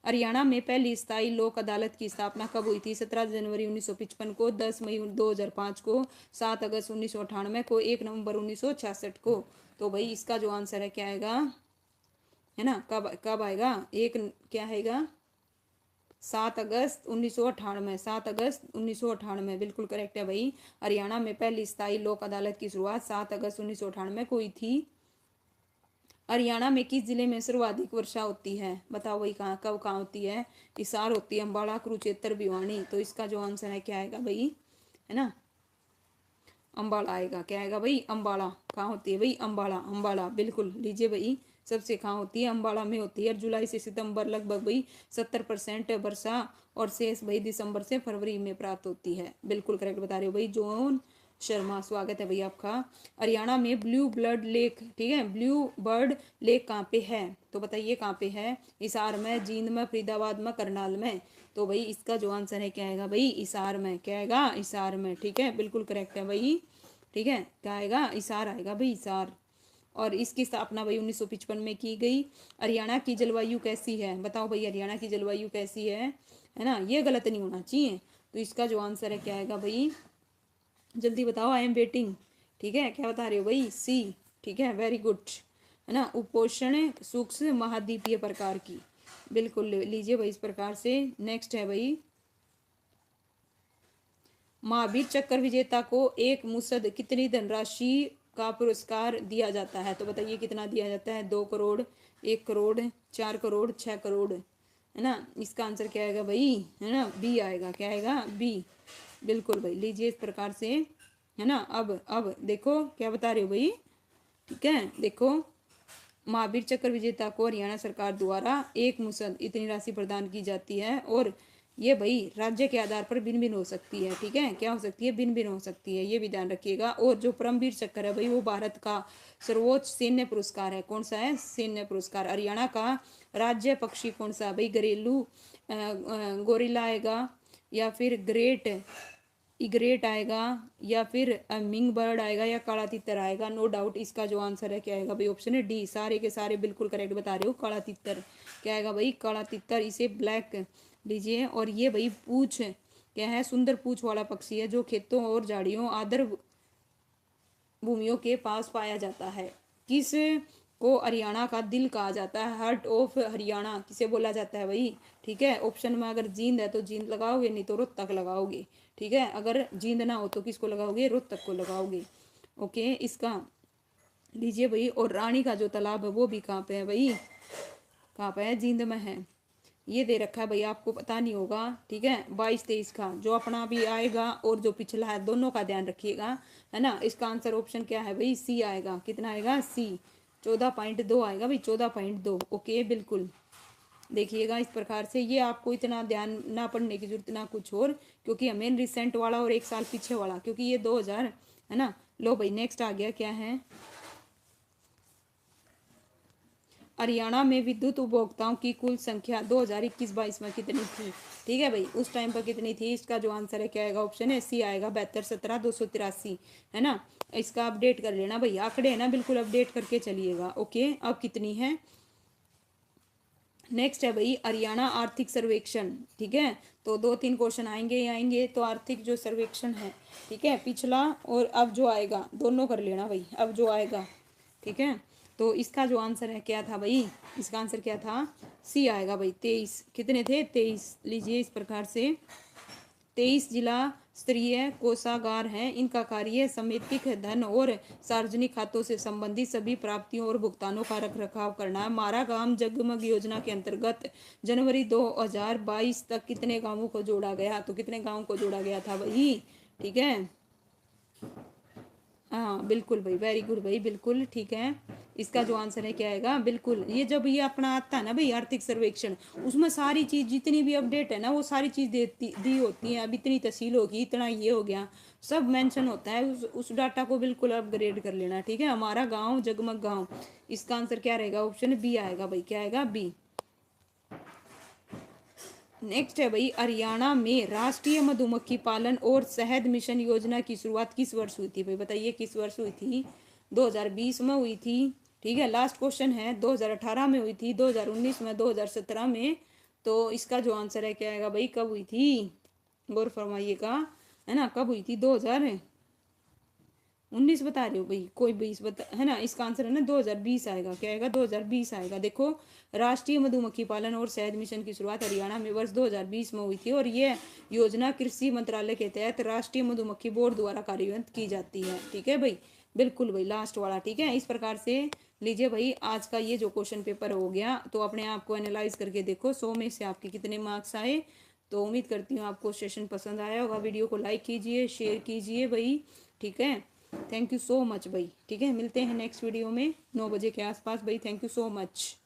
हरियाणा में पहली स्थायी लोक अदालत की स्थापना कब हुई थी? 17 जनवरी 1955 को, 10 मई 2005 को, 7 अगस्त 1998 को, 1 नवंबर 1966 को? तो भाई इसका जो आंसर है क्या आएगा, है ना, कब कब आएगा? एक क्या आएगा, 7 अगस्त 1998, 7 अगस्त 1998, बिल्कुल करेक्ट है भाई। हरियाणा में पहली स्थायी लोक अदालत की शुरुआत 7 अगस्त 1998 को हुई थी। हरियाणा में किस जिले में सर्वाधिक वर्षा होती है? बताओ भाई, कहाँ कब कहाँ होती है? हिसार होती है, अम्बाला, कुरुक्षेत्र, भिवानी। तो इसका जो आंसर है क्या आएगा भाई, है ना, अम्बाला आएगा। क्या आएगा भाई? अम्बाला। कहाँ होती है भाई? अम्बाला, अम्बाला, बिल्कुल। लीजिए भाई, सबसे कहाँ होती है, अम्बाड़ा में होती है। जुलाई से सितंबर लगभग भाई 70% वर्षा और शेष भाई दिसंबर से फरवरी में प्राप्त होती है। बिल्कुल करेक्ट बता रहे हो भाई जॉन शर्मा, स्वागत है भाई आपका। हरियाणा में ब्लू ब्लड लेक, ठीक है, ब्लू बर्ड लेक कहाँ पे है, तो बताइए कहाँ पे है। हिसार में, जींद में, फरीदाबाद में, करनाल में। तो भाई इसका जो आंसर है क्या आएगा भाई, हिसार में। क्या आएगा, हिसार में, ठीक है, बिल्कुल करेक्ट है भाई। ठीक है, क्या आएगा, हिसार आएगा भाई, हिसार। और इसकी स्थापना भाई 1955 में की गई। हरियाणा की जलवायु कैसी है, बताओ भाई हरियाणा की जलवायु कैसी है ना, ये गलत नहीं होना चाहिए। तो इसका जो आंसर है क्या आएगा भाई, जल्दी बताओ, आई एम वेटिंग। ठीक है, क्या बता रहे हो भाई, सी। ठीक है, वेरी गुड, है ना। उपोष्ण सूक्ष्म महाद्वीपीय प्रकार की, बिल्कुल लीजिए भाई इस प्रकार से। नेक्स्ट है भाई, महावीर चक्र विजेता को एक मुश्त कितनी धनराशि का पुरस्कार दिया जाता है, तो बताइए कितना दिया जाता है, 2 करोड़, 1 करोड़, 4 करोड़, 6 करोड़, है ना। इसका आंसर क्या आएगा भाई, है ना, बी आएगा। क्या आएगा, बी, बिल्कुल भाई, लीजिए इस प्रकार से, है ना। अब देखो क्या बता रहे हो भाई, ठीक है, देखो महावीर चक्र विजेता को हरियाणा सरकार द्वारा एक मुश्त इतनी राशि प्रदान की जाती है, और ये भाई राज्य के आधार पर भिन्न भिन्न हो सकती है। ठीक है, क्या हो सकती है, भिन्न भिन्न हो सकती है, ये भी ध्यान रखिएगा। और जो परमवीर चक्र है भाई वो भारत का सर्वोच्च सैन्य पुरस्कार है। कौन सा है, सैन्य पुरस्कार। हरियाणा का राज्य पक्षी कौन सा भाई, घरेलू गोरिल्ला आएगा, या फिर ग्रेट इग्रेट आएगा, या फिर मिंग बर्ड आएगा, या काला तितर आएगा। नो डाउट इसका जो आंसर है क्या आएगा भाई, ऑप्शन है डी, सारे के सारे बिल्कुल करेक्ट बता रहे हो, काला तितर। क्या आएगा भाई, काला तितर, इसे ब्लैक लीजिए। और ये भाई पूछ क्या है, सुंदर पूछ वाला पक्षी है जो खेतों और झाड़ियों आदर भूमियों के पास पाया जाता है। किस को हरियाणा का दिल कहा जाता है, हार्ट ऑफ हरियाणा किसे बोला जाता है भाई। ठीक है, ऑप्शन में अगर जींद है तो जींद लगाओगे, नहीं तो रोहतक लगाओगे। ठीक है, अगर जींद ना हो तो किसको लगाओगे, रोहतक को लगाओगे। ओके, इसका लीजिए भाई। और रानी का जो तालाब है वो भी कहाँ पे है भाई, कहाँ पे है, जींद में है। ये दे रखा है भाई, आपको पता नहीं होगा। ठीक है, 22-23 का जो अपना भी आएगा और जो पिछला है दोनों का ध्यान रखिएगा, है ना। इसका आंसर ऑप्शन क्या है भाई, सी आएगा। कितना आएगा, सी, 14.2 आएगा भाई, 14.2। ओके, बिल्कुल देखिएगा इस प्रकार से। ये आपको इतना ध्यान ना पढ़ने की जरूरत ना कुछ और, क्योंकि हमें रिसेंट वाला और 1 साल पीछे वाला, क्योंकि ये 2000 है ना। लो भाई नेक्स्ट आ गया, क्या है, हरियाणा में विद्युत उपभोक्ताओं की कुल संख्या 2021-22 में कितनी थी। ठीक है भाई, उस टाइम पर कितनी थी, इसका जो आंसर है क्या आएगा, ऑप्शन है सी आएगा, 72,17,283, है ना। इसका अपडेट कर लेना भाई, आंकड़े है ना, बिल्कुल अपडेट करके चलिएगा। ओके, अब कितनी है, नेक्स्ट है भाई हरियाणा आर्थिक सर्वेक्षण। ठीक है, तो 2-3 क्वेश्चन आएंगे ही आएंगे। तो आर्थिक जो सर्वेक्षण है, ठीक है, पिछला और अब जो आएगा दोनों कर लेना भाई, अब जो आएगा। ठीक है, तो इसका जो आंसर है क्या था भाई, इसका आंसर क्या था, सी आएगा भाई, 23। कितने थे, 23। लीजिए इस प्रकार से, 23 जिला स्तरीय कोषागार हैं। इनका कार्य समेकित धन और सार्वजनिक खातों से संबंधित सभी प्राप्तियों और भुगतानों का रख रखाव करना है। मारा गांव जगमग योजना के अंतर्गत जनवरी 2022 तक कितने गांवों को जोड़ा गया, तो कितने गांवों को जोड़ा गया था भाई। ठीक है, हाँ बिल्कुल भाई, वेरी गुड भाई, बिल्कुल ठीक है। इसका जो आंसर है क्या आएगा, बिल्कुल ये जब ये अपना आता है ना भाई आर्थिक सर्वेक्षण, उसमें सारी चीज जितनी भी अपडेट है ना वो सारी चीज देती दी होती है। अब इतनी तहसील होगी, इतना ये हो गया, सब मेंशन होता है। उस डाटा को बिल्कुल अपग्रेड कर लेना। ठीक है, हमारा गाँव जगमग गाँव, इसका आंसर क्या रहेगा, ऑप्शन बी आएगा भाई। क्या आएगा, बी। नेक्स्ट है भाई हरियाणा में राष्ट्रीय मधुमक्खी पालन और शहद मिशन योजना की शुरुआत किस वर्ष हुई थी भाई, बताइए किस वर्ष हुई थी। 2020 में हुई थी। ठीक है, लास्ट क्वेश्चन है, 2018 में हुई थी, 2019 में, 2017 में। तो इसका जो आंसर है क्या आएगा भाई, कब हुई थी, गौर फरमाइएगा, है ना, कब हुई थी, 2019 बता रहे हो भाई, कोई 20 बता, है ना। इसका आंसर है ना 2020 आएगा। क्या आएगा, 2020 आएगा। देखो, राष्ट्रीय मधुमक्खी पालन और शहद मिशन की शुरुआत हरियाणा में वर्ष 2020 में हुई थी, और यह योजना कृषि मंत्रालय के तहत राष्ट्रीय मधुमक्खी बोर्ड द्वारा कार्यान्वित की जाती है। ठीक है भाई, बिल्कुल भाई, लास्ट वाला। ठीक है, इस प्रकार से लीजिए भाई, आज का ये जो क्वेश्चन पेपर हो गया, तो अपने आप को एनालाइज करके देखो 100 में से आपके कितने मार्क्स आए। तो उम्मीद करती हूँ आपको सेशन पसंद आया होगा। वीडियो को लाइक कीजिए, शेयर कीजिए भाई। ठीक है, थैंक यू सो मच भाई। ठीक है, मिलते हैं नेक्स्ट वीडियो में 9 बजे के आसपास भाई। Thank you so much.